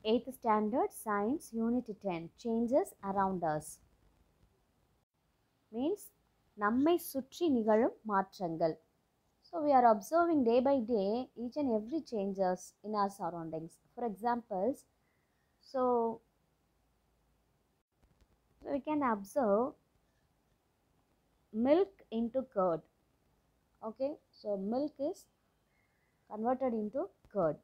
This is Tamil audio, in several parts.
8th Standard Science Unit 10 Changes Around Us means நம்மை சுற்றி நிகழும் மாற்றங்கள். So we are observing day by day each and every changes in our surroundings. For examples, so we can observe milk into curd. Okay, so milk is converted into curd.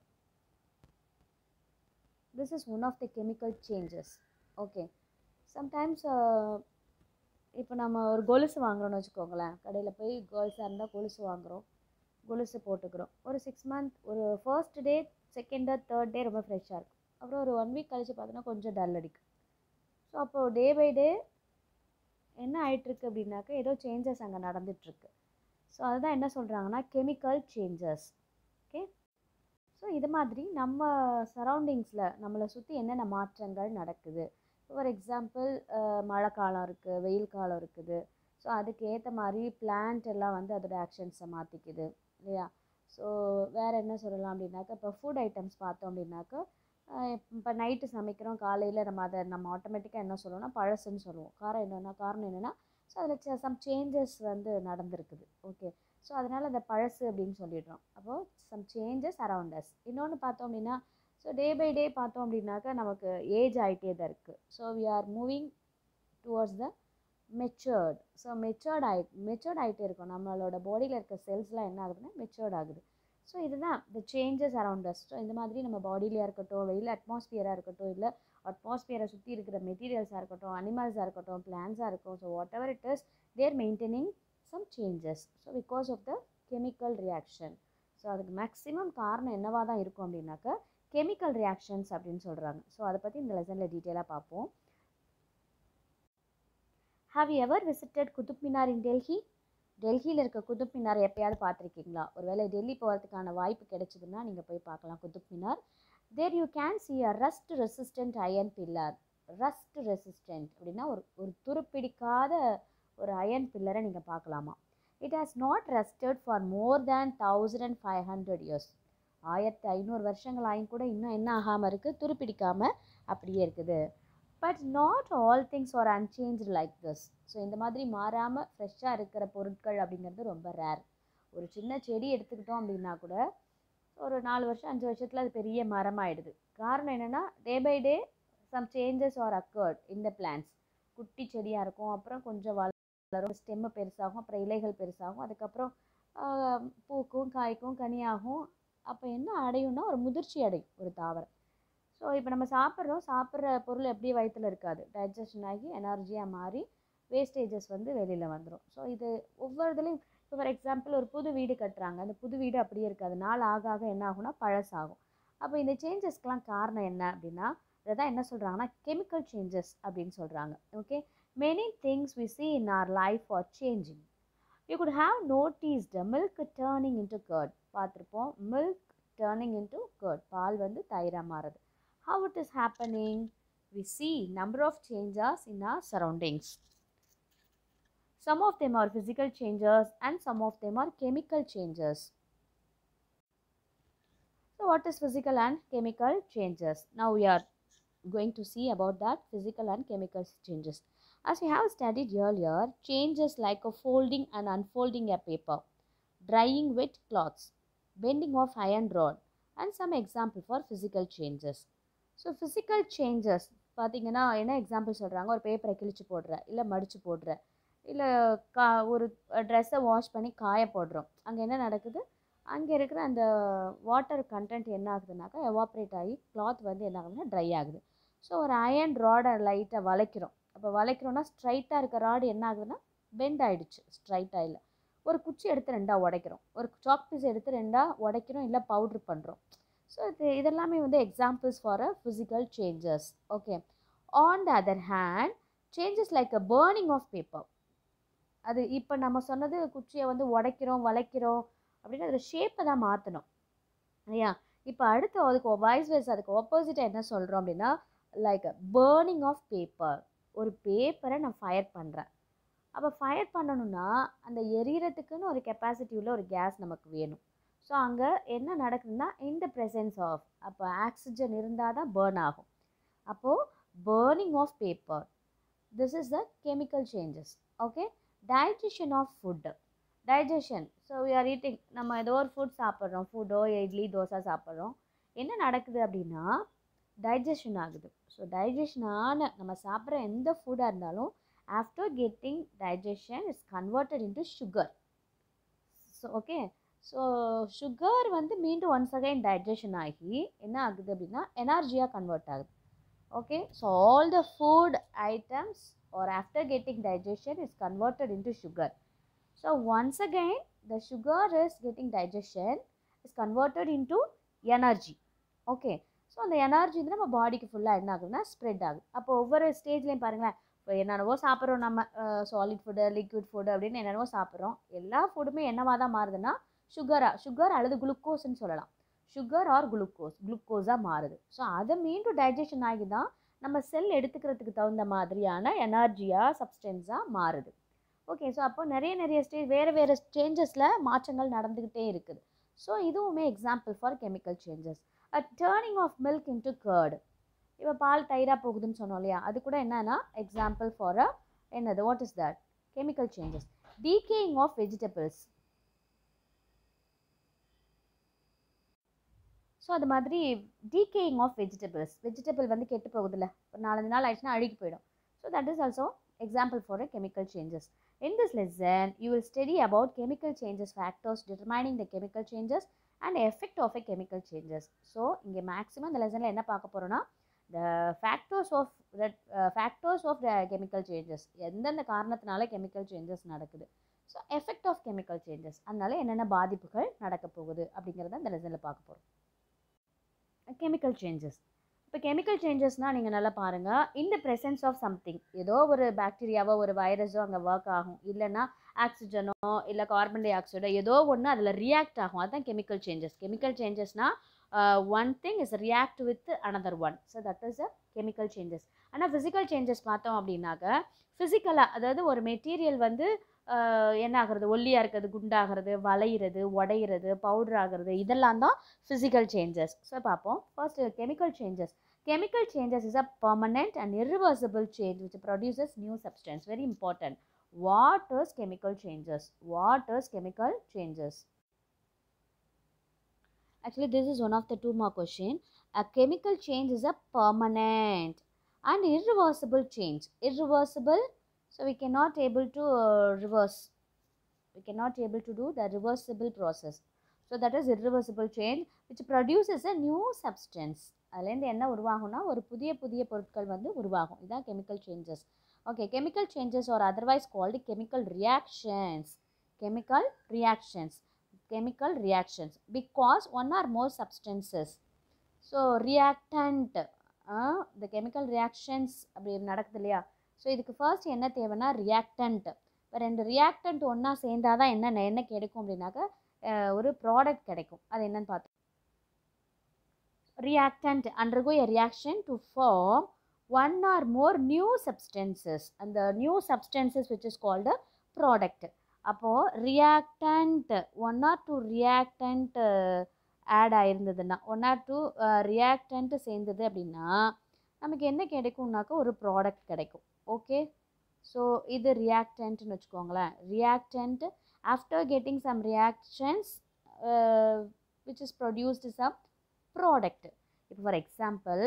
This is one of the chemical changes. Okay, sometimes இப்போ நம்ம ஒரு கொலுசு வாங்குறோம்னு வச்சுக்கோங்களேன், கடையில் போய் கேர்ள்ஸாக இருந்தால் கொலுசு வாங்குகிறோம், கொலுசு போட்டுக்கிறோம். ஒரு 6 month, ஒரு first day, second day, third day ரொம்ப ஃப்ரெஷ்ஷாக இருக்கும். அப்புறம் ஒரு 1 week கழித்து பார்த்தோன்னா கொஞ்சம் டல் அடிக்கும். ஸோ அப்போது டே பை டே என்ன ஆகிட்டுருக்கு அப்படின்னாக்கா ஏதோ சேஞ்சஸ் அங்கே நடந்துகிட்ருக்கு. ஸோ அதுதான் என்ன சொல்கிறாங்கன்னா கெமிக்கல் சேஞ்சஸ். ஓகே, ஸோ இது மாதிரி நம்ம சரௌண்டிங்ஸில் நம்மளை சுற்றி என்னென்ன மாற்றங்கள் நடக்குது. ஃபார் எக்ஸாம்பிள், மழை காலம் இருக்குது, வெயில் காலம் இருக்குது. ஸோ அதுக்கு ஏற்ற மாதிரி பிளான்ட் எல்லாம் வந்து அதோட ஆக்ஷன்ஸை மாற்றிக்குது இல்லையா. ஸோ வேறு என்ன சொல்லலாம் அப்படின்னாக்கா, இப்போ ஃபுட் ஐட்டம்ஸ் பார்த்தோம் அப்படின்னாக்கா, இப்போ நைட்டு சமைக்கிறோம், காலையில் நம்ம ஆட்டோமேட்டிக்காக என்ன சொல்லுவோம்னா பழசுன்னு சொல்லுவோம். காரணம் என்னென்னா ஸோ அதில் சம் சேஞ்சஸ் வந்து நடந்திருக்குது. ஓகே, ஸோ அதனால் அந்த பழசு அப்படின்னு சொல்லிடுறோம். அப்போது சம் சேஞ்சஸ் அரவுண்ட் அஸ். இன்னொன்று பார்த்தோம் அப்படின்னா, ஸோ டே பை டே பார்த்தோம் அப்படின்னாக்கா நமக்கு ஏஜ் ஆகிட்டே தான் இருக்குது. So we are moving towards the matured. So matured ஆகிட்டே இருக்கும். நம்மளோட பாடியில் இருக்க செல்ஸ்லாம் என்ன ஆகுதுன்னா மெச்சூர்ட் ஆகுது. ஸோ இதுதான் the changes around us. So இந்த மாதிரி நம்ம பாடியிலையாக இருக்கட்டும், வெளியில் அட்மாஸ்பியராக இருக்கட்டும், இல்லை அட்மாஸ்பியரை சுற்றி இருக்கிற மெட்டீரியல்ஸாக இருக்கட்டும், அனிமல்ஸாக இருக்கட்டும், பிளான்ஸாக இருக்கும், so whatever it is, there maintaining some changes. So because of the chemical reaction. So அதுக்கு மேக்ஸிமம் காரணம் என்னவாக தான் இருக்கும் அப்படின்னாக்கா கெமிக்கல் ரியாக்ஷன்ஸ் அப்படின்னு சொல்கிறாங்க. ஸோ அதை பற்றி இந்த லெசனில் டீட்டெயிலாக பார்ப்போம். Have you ever visited Qutub Minar in Delhi? டெல்லியில் இருக்க குதுப் மினார் எப்பயாவது பார்த்துருக்கீங்களா? ஒருவேளை டெல்லி போகிறதுக்கான வாய்ப்பு கிடைச்சிதுன்னா நீங்கள் போய் பார்க்கலாம் Qutub Minar. There you can see a rust resistant iron pillar. Rust resistant அப்படின்னா ஒரு துருப்பிடிக்காத ஒரு அயன் பில்லரை நீங்கள் பார்க்கலாமா. It has not rusted for more than 1500 years. 1500 வருஷங்கள் ஆயும் கூட இன்னும் என்ன ஆகாமல் இருக்குது, துருப்பிடிக்காமல் அப்படியே இருக்குது. But not all things are unchanged like this. So இந்த மாதிரி மாறாமல் ஃப்ரெஷ்ஷாக இருக்கிற பொருட்கள் அப்படிங்கிறது ரொம்ப ரேர். ஒரு சின்ன செடி எடுத்துக்கிட்டோம் அப்படின்னா கூட ஒரு 4 வருஷம் 5 வருஷத்தில் அது பெரிய மரமாகிடுது. காரணம் என்னென்னா day by day some changes are occurred in the plants. குட்டி செடியாக இருக்கும், அப்புறம் கொஞ்சம் வளரும், ஸ்டெம்மு பெருசாகும், அப்புறம் இலைகள் பெருசாகும், அதுக்கப்புறம் பூக்கும், காய்க்கும், கனியாகும். அப்போ என்ன அடையும்னா ஒரு முதிர்ச்சி அடையும் ஒரு தாவரம். ஸோ இப்போ நம்ம சாப்பிட்ற பொருள் எப்படி வயிற்றில் இருக்காது, டைஜஷன் ஆகி எனர்ஜியாக மாறி வேஸ்டேஜஸ் வந்து வெளியில் வந்துடும். ஸோ இது ஒவ்வொரு இதுலேயும் இப்போ ஃபார் எக்ஸாம்பிள் ஒரு புது வீடு கட்டுறாங்க, அந்த புது வீடு அப்படியே இருக்காது, நாள் ஆக ஆக என்ன ஆகும்னா பழசாகும். அப்போ இந்த சேஞ்சஸ்க்கெலாம் காரணம் என்ன அப்படின்னா அதை தான் என்ன சொல்கிறாங்கன்னா கெமிக்கல் சேஞ்சஸ் அப்படின்னு சொல்கிறாங்க. Okay, many things we see in our life are changing. You could have noticed milk turning into curd. பார்த்துருப்போம், milk turning into curd, பால் வந்து தயிராக மாறுது. How it is happening? We see number of changes in our surroundings. Some of them are physical changes and some of them are chemical changes. So what is physical and chemical changes? Now we are going to see about that physical and chemical changes. As we have studied earlier, changes like a folding and unfolding a paper, drying wet cloths, bending of iron rod, and some example for physical changes. So physical changes பார்த்திங்கன்னா என்ன எக்ஸாம்பிள் சொல்கிறாங்க, ஒரு பேப்பரை கிழிச்சு போடுற, இல்லை மடித்து போடுற, இல்லை ஒரு ட்ரெஸ்ஸை வாஷ் பண்ணி காய போடுறோம். அங்கே என்ன நடக்குது, அங்கே இருக்கிற அந்த வாட்டர் கண்டென்ட் என்ன ஆகுதுனாக்கா எவாப்ரேட் ஆகி கிளாத் வந்து என்ன ஆகுதுன்னா ட்ரை ஆகுது. ஸோ ஒரு அயன் ராடை லைட்டாக வளைக்கிறோம். அப்போ வளைக்கிறோன்னா ஸ்ட்ரைட்டாக இருக்க ராடு என்ன ஆகுதுன்னா பெண்ட் ஆகிடுச்சு, ஸ்ட்ரைட்டாக இல்லை. ஒரு குச்சி எடுத்து 2ஆக உடைக்கிறோம், ஒரு சாக் பீஸ் எடுத்து 2ஆக உடைக்கிறோம், இல்லை பவுட்ரு பண்ணுறோம். ஸோ இதெல்லாமே வந்து examples for a physical changes. Okay, on the other hand changes like a burning of paper. அது இப்போ நம்ம சொன்னது குச்சியை வந்து உடைக்கிறோம், வளைக்கிறோம் அப்படின்னு அதில் ஷேப்பை தான் மாற்றணும் இல்லையா. இப்போ அடுத்து அதுக்கு வாய்ஸ் வைஸ் அதுக்கு ஆப்போசிட்டாக என்ன சொல்கிறோம் அப்படின்னா லைக் பேர்னிங் ஆஃப் பேப்பர். ஒரு பேப்பரை நான் ஃபயர் பண்ணுறேன். அப்போ ஃபயர் பண்ணணுன்னா அந்த எரியறதுக்குன்னு ஒரு கெப்பாசிட்டி உள்ள ஒரு கேஸ் நமக்கு வேணும். ஸோ அங்கே என்ன நடக்குதுன்னா இன் த ப்ரெசன்ஸ் ஆஃப், அப்போ ஆக்சிஜன் இருந்தால் தான் பேர்ன் ஆகும். அப்போது burning of paper, this is the chemical changes. Okay, digestion of food, digestion. So we are eating, நம்ம ஏதோ ஒரு ஃபுட் சாப்பிட்றோம், ஃபுட்டோ இட்லி தோசை சாப்பிட்றோம். என்ன நடக்குது அப்படின்னா டைஜஷன் ஆகுது. ஸோ டைஜஷன் ஆன நம்ம சாப்பிட்ற எந்த ஃபுட்டாக இருந்தாலும் after getting digestion is converted into sugar. So okay, so sugar வந்து மீண்டும் ஒன்ஸ் அகைன் டைஜஷன் ஆகி என்ன ஆகுது அப்படின்னா எனர்ஜியாக கன்வெர்ட் ஆகுது. Okay, so all the food items or after getting digestion is converted into sugar. So once again the sugar is getting digestion is converted into energy. Okay, so அந்த எனர்ஜி வந்து நம்ம பாடிக்கு ஃபுல்லாக என்ன ஆகுதுன்னா ஸ்ப்ரெட் ஆகுது. அப்போ ஒவ்வொரு ஸ்டேஜ்லேயும் பாருங்களேன், இப்போ என்னென்னவோ சாப்பிட்றோம், நம்ம சாலிட் ஃபுட்டு லிக்விட் ஃபுட்டு அப்படின்னு என்னென்னவோ சாப்பிட்றோம். எல்லா ஃபுட்டுமே என்னவாக தான் மாறுதுன்னா சுகர் அல்லது குளுக்கோஸ்ன்னு சொல்லலாம். சுகர் ஆர் குளுக்கோஸாக மாறுது. ஸோ அதை மீண்டும் டைஜஷன் ஆகி தான் நம்ம செல் எடுத்துக்கிறதுக்கு தகுந்த மாதிரியான எனர்ஜியாக சப்ஸ்டன்ஸாக மாறுது. ஓகே, ஸோ அப்போ நிறைய ஸ்டேஜ் வேறு சேஞ்சஸில் மாற்றங்கள் நடந்துக்கிட்டே இருக்குது. ஸோ இதுவுமே example for chemical changes. A turning of milk into curd, இப்போ பால் தயிராக போகுதுன்னு சொன்னோம் இல்லையா, அது கூட என்னன்னா எக்ஸாம்பிள் ஃபார் என்னது, what is that, chemical changes. Decaying of vegetables, so அது மாதிரி டீகேயிங் ஆஃப் வெஜிடபிள் வந்து கெட்டு போகுதுல்ல, ஒரு 4-5 நாள் ஆயிடுச்சுன்னா அழுகி போயிடும். So that is also example for a chemical changes. In this lesson, you will study about chemical changes factors determining the chemical changes and effect of a chemical changes. So, இங்கே maximum இந்த லெசனில் என்ன பார்க்க போகிறோன்னா the factors of the chemical changes, எந்தெந்த காரணத்தினால chemical changes நடக்குது. So effect of chemical changes, அதனால என்னென்ன பாதிப்புகள் நடக்க போகுது அப்படிங்கிறத இந்த லெசனில் பார்க்க போகிறோம். Chemical changes. இப்போ கெமிக்கல் சேஞ்சஸ்னால் நீங்கள் நல்லா பாருங்கள், இன் த ப்ரெசன்ஸ் ஆஃப் சம்திங், ஏதோ ஒரு பாக்டீரியாவோ ஒரு வைரஸோ அங்கே ஒர்க் ஆகும், இல்லைன்னா ஆக்சிஜனோ இல்லை கார்பன் டை ஆக்சைடோ ஏதோ ஒன்று அதில் ரியாக்ட் ஆகும், அதுதான் கெமிக்கல் சேஞ்சஸ். கெமிக்கல் சேஞ்சஸ்னால் one thing is react with another one, so that is a chemical changes. ஆனால் ஃபிசிக்கல் சேஞ்சஸ் பார்த்தோம் அப்படின்னாக்க ஃபிசிக்கலாக, அதாவது ஒரு மெட்டீரியல் வந்து என்ன ஆகிறது, ஒல்லியாக இருக்கிறது, குண்டாகிறது, வளையிறது, உடையிறது, பவுடர் ஆகிறது, இதெல்லாம் தான் ஃபிசிக்கல் சேஞ்சஸ். ஸோ பார்ப்போம். First chemical changes. Chemical changes is a permanent and irreversible change which produces new substance. Very important. What is chemical changes? What is chemical changes? Actually, this is one of the 2 mark question. A chemical change is a permanent and irreversible change. Irreversible, so we cannot able to reverse. We cannot able to do the reversible process. So that is irreversible change which produces a new substance. அதுலேருந்து என்ன உருவாகும்னா ஒரு புதிய பொருட்கள் வந்து உருவாகும். இதுதான் chemical changes. Okay, chemical changes are otherwise called chemical reactions. Chemical reactions because one or more substances. So reactant, இந்த கெமிக்கல் ரியாக்ஷன்ஸ் அப்படி நடக்குது இல்லையா, ஸோ இதுக்கு ஃபர்ஸ்ட் என்ன தேவைன்னா ரியாக்டன்ட். இப்போ 2 ரியாக்டன்ட் ஒன்றா சேர்ந்தால் தான் என்ன கிடைக்கும் அப்படின்னாக்க ஒரு ப்ராடக்ட் கிடைக்கும். அது என்னன்னு பார்த்தோம். Reactant undergo a reaction to form one or more new substances, and the new substances which is called a product. அப்போது reactant 1 or 2 reactant add ஆயிருந்ததுன்னா 1 or 2 reactant சேர்ந்தது அப்படின்னா நமக்கு என்ன கிடைக்கும்னாக்க ஒரு ப்ராடக்ட் கிடைக்கும். ஓகே, ஸோ இது ரியாக்டன்ட்னு வச்சுக்கோங்களேன். Reactant after getting some reactions which is produced some product. இப்போ ஃபார் எக்ஸாம்பிள்,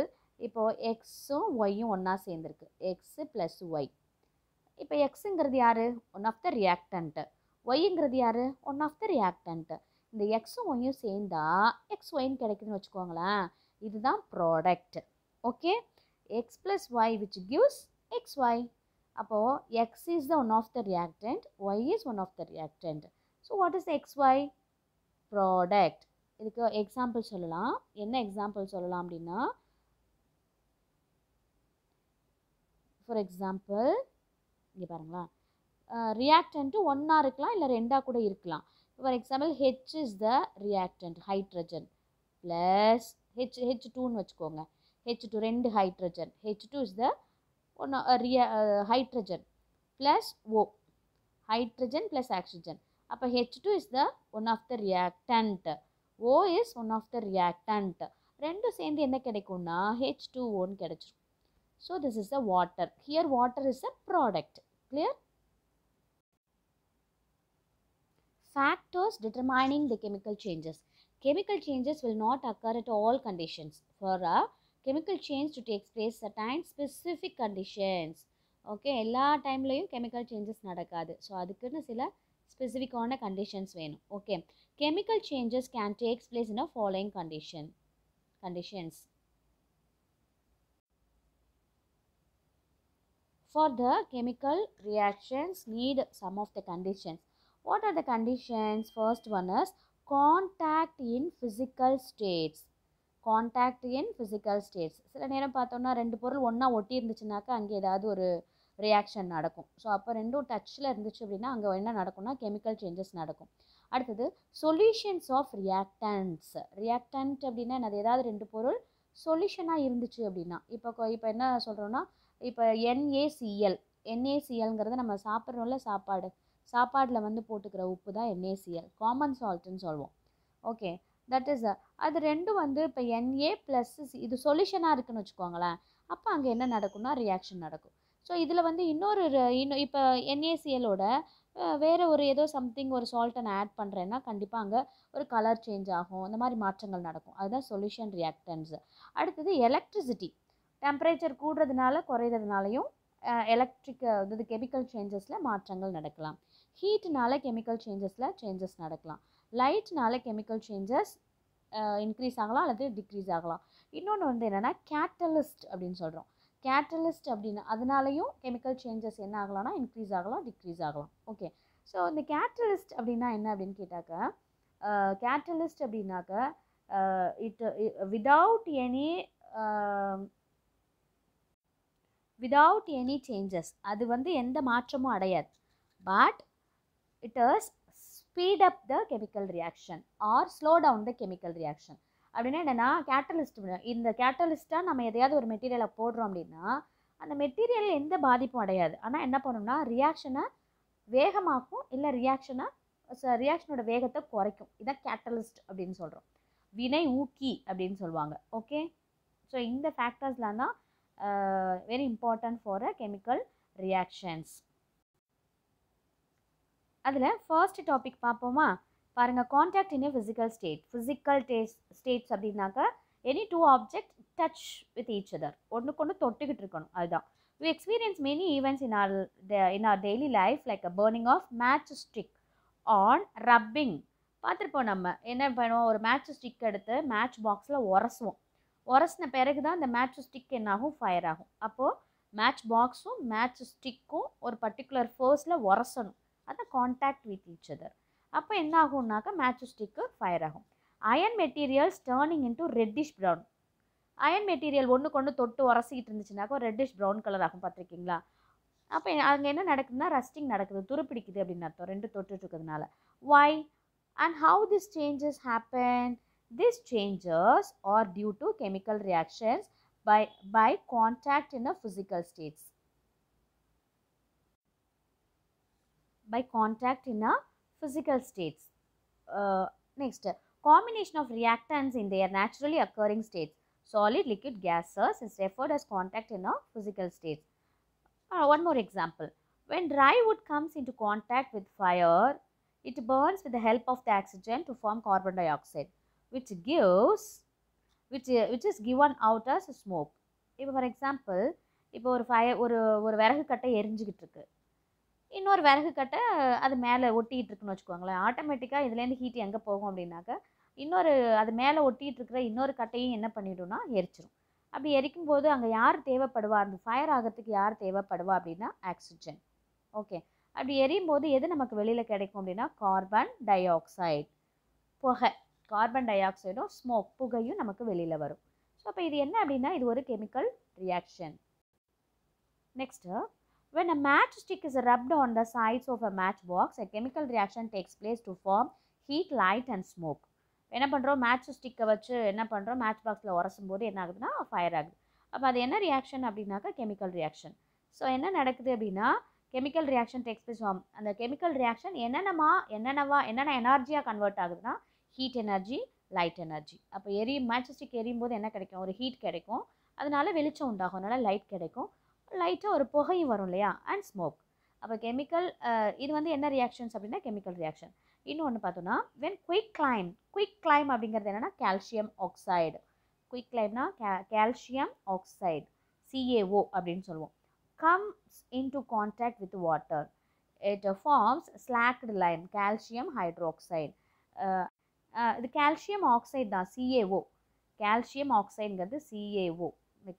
இப்போது எக்ஸும் ஒய்யும் ஒன்றா சேர்ந்துருக்கு, எக்ஸு ப்ளஸ் ஒய். இப்போ எக்ஸுங்கிறது யார், ஒன் ஆஃப் த ரியாக்டன்ட்டு. ஒய்ங்கிறது யார், ஒன் ஆஃப் த ரியாக்டன்ட்டு. இந்த எக்ஸும் ஒய்யும் சேர்ந்தா எக்ஸ் ஒய்ன்னு கிடைக்குதுன்னு வச்சுக்கோங்களேன். இதுதான் product. Okay, X plus Y which gives X Y. அப்போது X is the one of the reactant, Y is one of the reactant. So what is X Y, product. இதுக்கு எக்ஸாம்பிள் சொல்லலாம். என்ன எக்ஸாம்பிள் சொல்லலாம் அப்படின்னா, ஃபார் எக்ஸாம்பிள் இங்கே பாருங்களா, ரியாக்டன்ட்டு 1ஆ இருக்கலாம், இல்லை 2ஆ கூட இருக்கலாம். For example H is the reactant, hydrogen plus H2ன்னு வச்சுக்கோங்க. H2 2 hydrogen, H2 is the hydrogen plus O, hydrogen plus oxygen. அப்போ H2 is the one of the reactant. O is one of the reactant. ரெண்டும் சேர்ந்து என்ன கிடைக்கும்னா H2O கிடைச்சிரும். So this is the water. Here water is a product. Clear? Factors determining the chemical changes. Chemical changes will not occur at all conditions. For a chemical change to take place, certain specific conditions. Okay, எல்லா டைம்லையும் chemical changes நடக்காது. ஸோ அதுக்குன்னு சில ஸ்பெசிஃபிக்கான கண்டிஷன்ஸ் வேணும். Okay, chemical changes can take place in a following conditions. For the chemical reactions need some of the conditions. What are the conditions? First one is contact in physical states. Contact in physical states. சில நேரம் பார்த்தோம்னா ரெண்டு பொருள் ஒன்றா ஒட்டி இருந்துச்சுனாக்கா அங்கே ஏதாவது ஒரு ரியாக்ஷன் நடக்கும். ஸோ அப்போ ரெண்டும் டச்சில் இருந்துச்சு அப்படின்னா அங்கே என்ன நடக்கும்னா கெமிக்கல் சேஞ்சஸ் நடக்கும். அடுத்தது சொல்யூஷன்ஸ் ஆஃப் ரியாக்டன்ட்ஸ். ரியாக்டன்ட் அப்படின்னா அது ஏதாவது ரெண்டு பொருள் சொல்யூஷனாக இருந்துச்சு அப்படின்னா இப்போ என்ன சொல்கிறோன்னா இப்போ NaClங்கிறத நம்ம சாப்பிட்றோம்ல சாப்பாடில் வந்து போட்டுக்கிற உப்பு தான் NaCl, காமன் சால்ட்டுன்னு சொல்லுவோம். ஓகே, தட் இஸ் அது ரெண்டும் வந்து இப்போ Na ப்ளஸ் இது சொல்யூஷனாக இருக்குன்னு வச்சுக்கோங்களேன். அப்போ அங்கே என்ன நடக்கும்னா ரியாக்ஷன் நடக்கும். ஸோ இதில் வந்து இன்னும் இப்போ NaClோட வேறு ஒரு ஏதோ சம்திங் ஒரு சால்ட்டை நான் ஆட் பண்ணுறேன்னா கண்டிப்பாக அங்கே ஒரு கலர் சேஞ்ச் ஆகும், இந்த மாதிரி மாற்றங்கள் நடக்கும். அதுதான் சொல்யூஷன் ரியாக்டன்ஸ். அடுத்தது எலக்ட்ரிசிட்டி. டெம்பரேச்சர் கூடுறதுனால குறையிறதுனாலையும் அதாவது கெமிக்கல் சேஞ்சஸில் மாற்றங்கள் நடக்கலாம். ஹீட்னால கெமிக்கல் சேஞ்சஸ் நடக்கலாம். லைட்னால கெமிக்கல் சேஞ்சஸ் இன்க்ரீஸ் ஆகலாம் அல்லது டிக்ரீஸ் ஆகலாம். இன்னொன்று வந்து என்னென்னா கேட்டலிஸ்ட் அப்படின்னு சொல்கிறோம். கேட்டலிஸ்ட் அப்படின்னா அதனாலையும் கெமிக்கல் சேஞ்சஸ் என்ன ஆகலாம்னா இன்க்ரீஸ் ஆகலாம், டிக்ரீஸ் ஆகலாம். ஓகே, ஸோ இந்த கேட்டலிஸ்ட் அப்படின்னா என்ன அப்படின்னு கேட்டாக்க கேட்டலிஸ்ட் அப்படின்னாக்க விதவுட் எனி சேஞ்சஸ், அது வந்து எந்த மாற்றமும் அடையாது. But it is speed up the chemical reaction or slow down the chemical reaction. அப்படின்னா என்னென்னா கேட்டலிஸ்ட், இந்த கேட்டலிஸ்ட்டாக நம்ம எதையாவது ஒரு மெட்டீரியலை போடுறோம் அப்படின்னா அந்த மெட்டீரியல் எந்த பாதிப்பும் அடையாது. ஆனால் என்ன பண்ணணும்னா ரியாக்ஷனை வேகமாக்கும், இல்லை ரியாக்ஷனோட வேகத்தை குறைக்கும். இதான் கேட்டலிஸ்ட் அப்படின்னு சொல்கிறோம். வினை ஊக்கி அப்படின்னு சொல்லுவாங்க. ஓகே, ஸோ இந்த ஃபேக்டர்ஸ்லாம் தான் very important for a chemical reactions. அதில் ஃபர்ஸ்ட் டாபிக் பார்ப்போமா? பாருங்கள், contact in a physical states அப்படின்னாக்கா any two object touch with each other, ஒன்றுக்கு ஒன்று தொட்டுக்கிட்டு இருக்கணும். அதுதான். We experience many events in our daily life like a burning of matchstick on rubbing. பார்த்துருப்போம். நம்ம என்ன பண்ணுவோம், ஒரு மேட்ச் ஸ்டிக் எடுத்து மேட்ச் பாக்ஸில் உரசின பிறகு தான் அந்த மேட்ச் ஸ்டிக் என்னாகும், ஃபயர் ஆகும். அப்போது மேட்ச் பாக்ஸும் மேட்ச் ஸ்டிக்கும் ஒரு பர்டிகுலர் ஃபோர்ஸில் உரசணும். அதான் கான்டாக்ட் வித் ஈச் அதர். அப்போ என்ன ஆகும்னாக்கா மேட்ச் ஸ்டிக்கு ஃபயர் ஆகும். Iron materials turning into reddish brown. Iron material ஒன்றுக்கு ஒன்று தொட்டு உரசிக்கிட்டு இருந்துச்சுனாக்கா ரெட்டிஷ் ப்ரௌன் கலர் ஆகும். பார்த்துருக்கீங்களா? அப்போ அங்கே என்ன நடக்குதுன்னா ரஸ்டிங் நடக்குது, துருப்பிடிக்குது அப்படின்னு அர்த்தம், ரெண்டு தொட்டுட்டு இருக்கிறதுனால. Why and how these changes happen? These changes are due to chemical reactions by contact in a physical states. By contact in a physical states. Next, combination of reactants in their naturally occurring states. Solid, liquid, gases is referred as contact in a physical states. One more example. When dry wood comes into contact with fire, it burns with the help of the oxygen to form carbon dioxide, which is given out as smoke. இப்போ ஃபார் எக்ஸாம்பிள், இப்போ ஒரு விறகு கட்டை எரிஞ்சிக்கிட்டு இருக்கு, இன்னொரு விறகு கட்டை அது மேலே ஒட்டிகிட்டு இருக்குன்னு வச்சுக்கோங்களேன். ஆட்டோமேட்டிக்காக இதுலேருந்து ஹீட் எங்கே போகும் அப்படின்னாக்கா அது மேலே ஒட்டிகிட்டு இருக்கிற இன்னொரு கட்டையும் என்ன பண்ணிவிடும்னா எரிச்சிடும். அப்படி எரிக்கும் போது அங்கே யார் தேவைப்படுவா, அந்த ஃபயர் ஆகிறதுக்கு யார் தேவைப்படுவா அப்படின்னா ஆக்சிஜன். ஓகே, அப்படி எரியும் போது எது நமக்கு வெளியில் கிடைக்கும் அப்படின்னா கார்பன் டை ஆக்சைடு, புகை. கார்பன் டை ஆக்சைடும் ஸ்மோக், புகையும் நமக்கு வெளியில் வரும். ஸோ அப்போ இது என்ன அப்படின்னா இது ஒரு chemical reaction. Next, when a matchstick is rubbed on the sides of a matchbox, a chemical reaction takes place to form heat, light and smoke. என்ன பண்ணுறோம், மேட்ச் ஸ்டிக்கை வச்சு என்ன பண்ணுறோம், மேட்ச் பாக்ஸில் உரசும் போது என்ன ஆகுதுன்னா ஃபயர் ஆகுது. அப்போ அது என்ன ரியாக்ஷன் அப்படின்னாக்கா கெமிக்கல் ரியாக்ஷன். ஸோ என்ன நடக்குது அப்படின்னா கெமிக்கல் ரியாக்ஷன் டேக்ஸ் பிளேஸ். அந்த கெமிக்கல் ரியாக்ஷன் என்னென்ன எனர்ஜியாக கன்வெர்ட் ஆகுதுன்னா ஹீட் எனர்ஜி, லைட் எனர்ஜி. அப்போ மேட்ச் ஸ்டிக் எரியும் போது என்ன கிடைக்கும், ஒரு ஹீட் கிடைக்கும், அதனால வெளிச்சம் உண்டாகும், அதனால லைட் கிடைக்கும், லைட்டாக ஒரு புகையும் வரும் இல்லையா, அண்ட் ஸ்மோக். அப்போ கெமிக்கல் இது வந்து என்ன ரியாக்ஷன்ஸ் அப்படின்னா கெமிக்கல் ரியாக்ஷன். இன்னொன்று பார்த்தோன்னா வென் குயிக் கிளைம் அப்படிங்கிறது என்னென்னா கால்சியம் ஆக்சைடு. குயிக் கிளைம்னா கால்சியம் ஆக்சைடு CaO அப்படின்னு சொல்லுவோம். Comes into contact with water, it forms slaked lime calcium hydroxide. இது கால்சியம் ஆக்சைடு தான், CaO. கால்சியம் ஆக்சைடுங்கிறது CaO. இந்த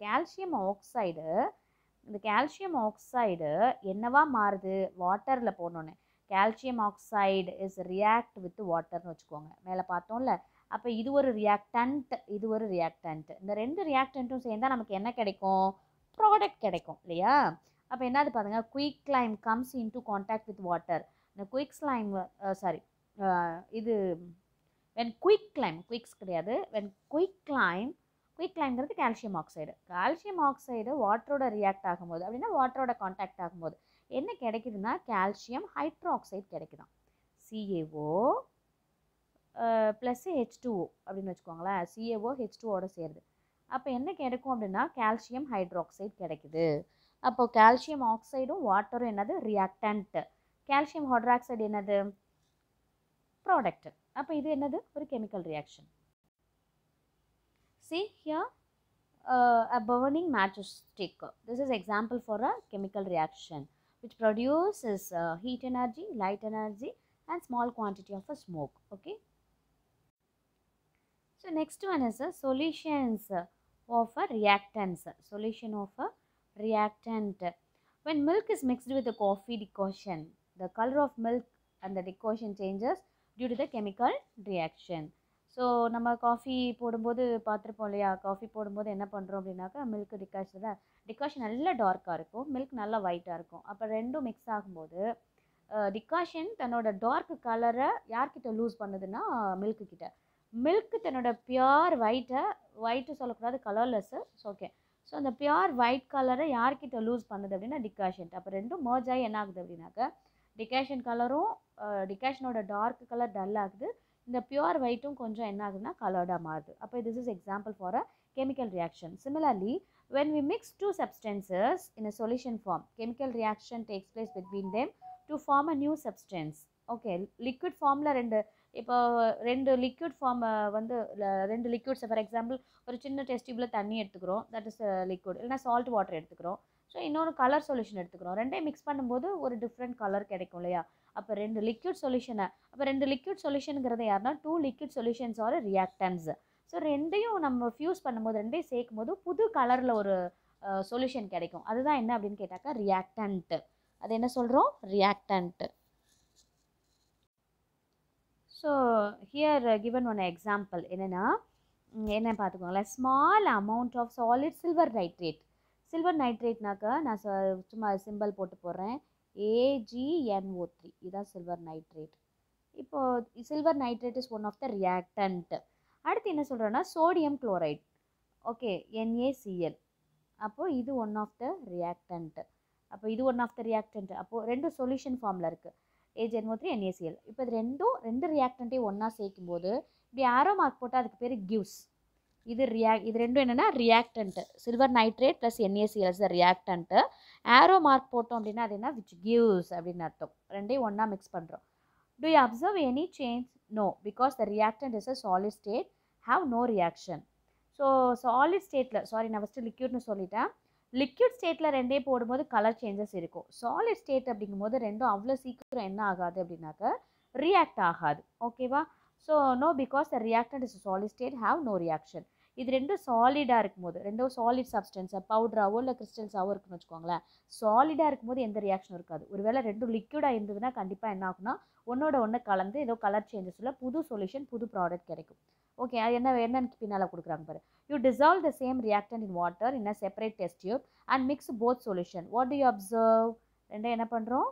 கால்சியம் ஆக்சைடு என்னவா மாறுது, வாட்டரில் போனோன்னே calcium oxide is react with வாட்டர்னு வச்சுக்கோங்க, மேலே பார்த்தோம்ல. அப்போ இது ஒரு ரியாக்டன்ட், இது ஒரு ரியாக்டன்ட். இந்த ரெண்டு ரியாக்டன்ட்டும் சேர்ந்தால் நமக்கு என்ன கிடைக்கும், ப்ராடக்ட் கிடைக்கும் இல்லையா. அப்போ என்னது பாருங்க, quick lime comes into contact with water. இந்த இது வென் குயிக் கிளைம், குயிக்ஸ் கிடையாது, வென் குயிக் கிளைம்ங்கிறது கால்சியம் ஆக்சைடு வாட்டரோட ரியாக்ட் ஆகும்போது அப்படின்னா வாட்டரோட கான்டாக்ட் ஆகும்போது என்ன கிடைக்குதுன்னா கால்சியம் ஹைட்ரோக்சைடு கிடைக்குதான், CaO ப்ளஸ் H2O அப்படின்னு வச்சுக்கோங்களேன். CaO H2ஓட சேருது. அப்போ என்ன கிடைக்கும் அப்படின்னா கால்சியம் ஹைட்ரோக்சைடு கிடைக்குது. அப்போ கால்சியம் ஆக்சைடும் வாட்டரும் என்னது, ரியாக்டன்ட். கால்சியம் ஹைட்ராக்சைடு என்னது, ப்ராடக்ட். அப்போ இது என்னது, ஒரு chemical reaction. See here a burning matchstick. This is example for a chemical reaction which produces heat energy, light energy and small quantity of a smoke. Okay. So next one is solutions of a reactants. Solution of a reactant. When milk is mixed with a coffee decoction, the color of milk and the decoction changes due to the chemical reaction. So நம்ம காஃபி போடும்போது பார்த்துருப்போம் இல்லையா, காஃபி போடும்போது என்ன பண்ணுறோம் அப்படின்னாக்கா மில்க் டிகாஷன் நல்லா டார்க்காக இருக்கும், மில்க் நல்லா ஒயிட்டாக இருக்கும். அப்போ ரெண்டும் மிக்ஸ் ஆகும்போது டிகாஷன் தன்னோட டார்க் கலரை யார்கிட்ட லூஸ் பண்ணுதுன்னா மில்க்கு கிட்ட. மில்க்கு தன்னோட பியூர் ஒயிட்டு சொல்லக்கூடாது, கலர்லெஸ்ஸு. ஓகே. ஸோ அந்த பியூர் ஒயிட் கலரை யார்கிட்ட லூஸ் பண்ணுது அப்படின்னா டிகாஷன். அப்போ ரெண்டும் மர்ஜ் ஆகி என்ன ஆகுது அப்படின்னாக்கா டிகாஷன் கலரும் டிகாஷனோட டார்க் கலர் டல் ஆகுது, இந்த பியூர் ஒயிட்டும் கொஞ்சம் என்ன ஆகுதுன்னா கலர்டாக மாறுது. அப்போ this is example for a chemical reaction. Similarly, when we mix two substances in a solution form, chemical reaction takes place between them to form a new substance. Okay, liquid formல ரெண்டு லிக்விட் ஃபார்ம் வந்து ரெண்டு லிக்விட்ஸ், ஃபார் எக்ஸாம்பிள் ஒரு சின்ன டெஸ்ட் டியூப்பில் தண்ணி எடுத்துக்கிறோம், தட் இஸ் லிக்விட், இல்லைனா சால்ட் வாட்டர் எடுத்துக்கிறோம். ஸோ இன்னொரு கலர் சொல்யூஷன் எடுத்துக்கிறோம், ரெண்டையும் மிக்ஸ் பண்ணும்போது ஒரு டிஃப்ரெண்ட் கலர் கிடைக்கும் இல்லையா. அப்போ ரெண்டு லிக்விட் சொல்யூஷனுங்கிறது யாருன்னா two liquid solutions are reactants. So ரெண்டையும் நம்ம ஃபியூஸ் பண்ணும்போது, ரெண்டையும் சேர்க்கும் போது புது கலரில் ஒரு சொல்யூஷன் கிடைக்கும். அதுதான் என்ன அப்படின்னு கேட்டாக்கா ரியாக்டன்ட். அது என்ன சொல்கிறோம், reactant. So here given one example என்னென்னா என்ன பார்த்துக்கோங்களேன், small amount of solid silver நைட்ரேட்னாக்கா நான் சும்மா சிம்பிள் போட்டு போடுறேன், AgNO3, இதுதான் சில்வர் நைட்ரேட். இப்போது silver nitrate is one of the reactant. அடுத்து என்ன சொல்கிறேன்னா சோடியம் குளோரைட், ஓகே, NaCl. அப்போது இது ஒன் ஆஃப் த ரியாக்டன்ட். அப்போது ரெண்டு சொல்யூஷன் ஃபார்மில் இருக்குது, AgNO3 NaCl. இப்போ இது ரெண்டு ரியாக்டண்ட்டையும் ஒன்றா சேர்க்கும் போது இப்படி ஆரோ மார்க் போட்டால் அதுக்கு பேர் கிவ்ஸ். இது ரெண்டும் என்னென்னா reactant, silver nitrate plus NaCl is the reactant. Arrow mark போட்டோம் அப்படின்னா அது என்ன, விச் கிவ்ஸ் அப்படின்னு அர்த்தம். ரெண்டையும் ஒன்றா மிக்ஸ் பண்ணுறோம். Do you observe any change? No, because the reactant is a solid state, have no reaction. So solid ஸ்டேட்டில், நான் ஃபஸ்ட்டு லிக்யூட்னு சொல்லிட்டேன். லிக்விட் ஸ்டேட்டில் ரெண்டே போடும்போது கலர் சேஞ்சஸ் இருக்கும். சாலிட் ஸ்டேட் அப்படிங்கும்போது ரெண்டும் அவ்வளோ சீக்கிரம் என்ன ஆகாது அப்படின்னாக்க ரியாக்ட் ஆகாது. ஓகேவா. So no, because the reactant is solid state, have no reaction. இது ரெண்டும் சாலிடாக இருக்கும்போது, ரெண்டும் சாலிட் சப்ஸ்டன்ஸை பவுடராவோ இல்லை கிறிஸ்டல்ஸாவோ இருக்குன்னு வச்சுக்கோங்களேன், சாலிடாக இருக்கும்போது எந்த ரியாக்ஷனும் இருக்காது. ஒருவேளை ரெண்டும் லிக்விடாக இருந்ததுன்னா கண்டிப்பாக என்ன ஆகுனா ஒன்னோட ஒன்று கலந்து ஏதோ கலர் சேஞ்சஸ் இல்லை, புது சொல்யூஷன், புது ப்ராடக்ட் கிடைக்கும். ஓகே, அது என்னன்னு பின்னால் கொடுக்குறாங்க பாரு. You dissolve the same reactant in water in a separate test tube and mix both solution. What do you observe? ரெண்டும் என்ன பண்ணுறோம்.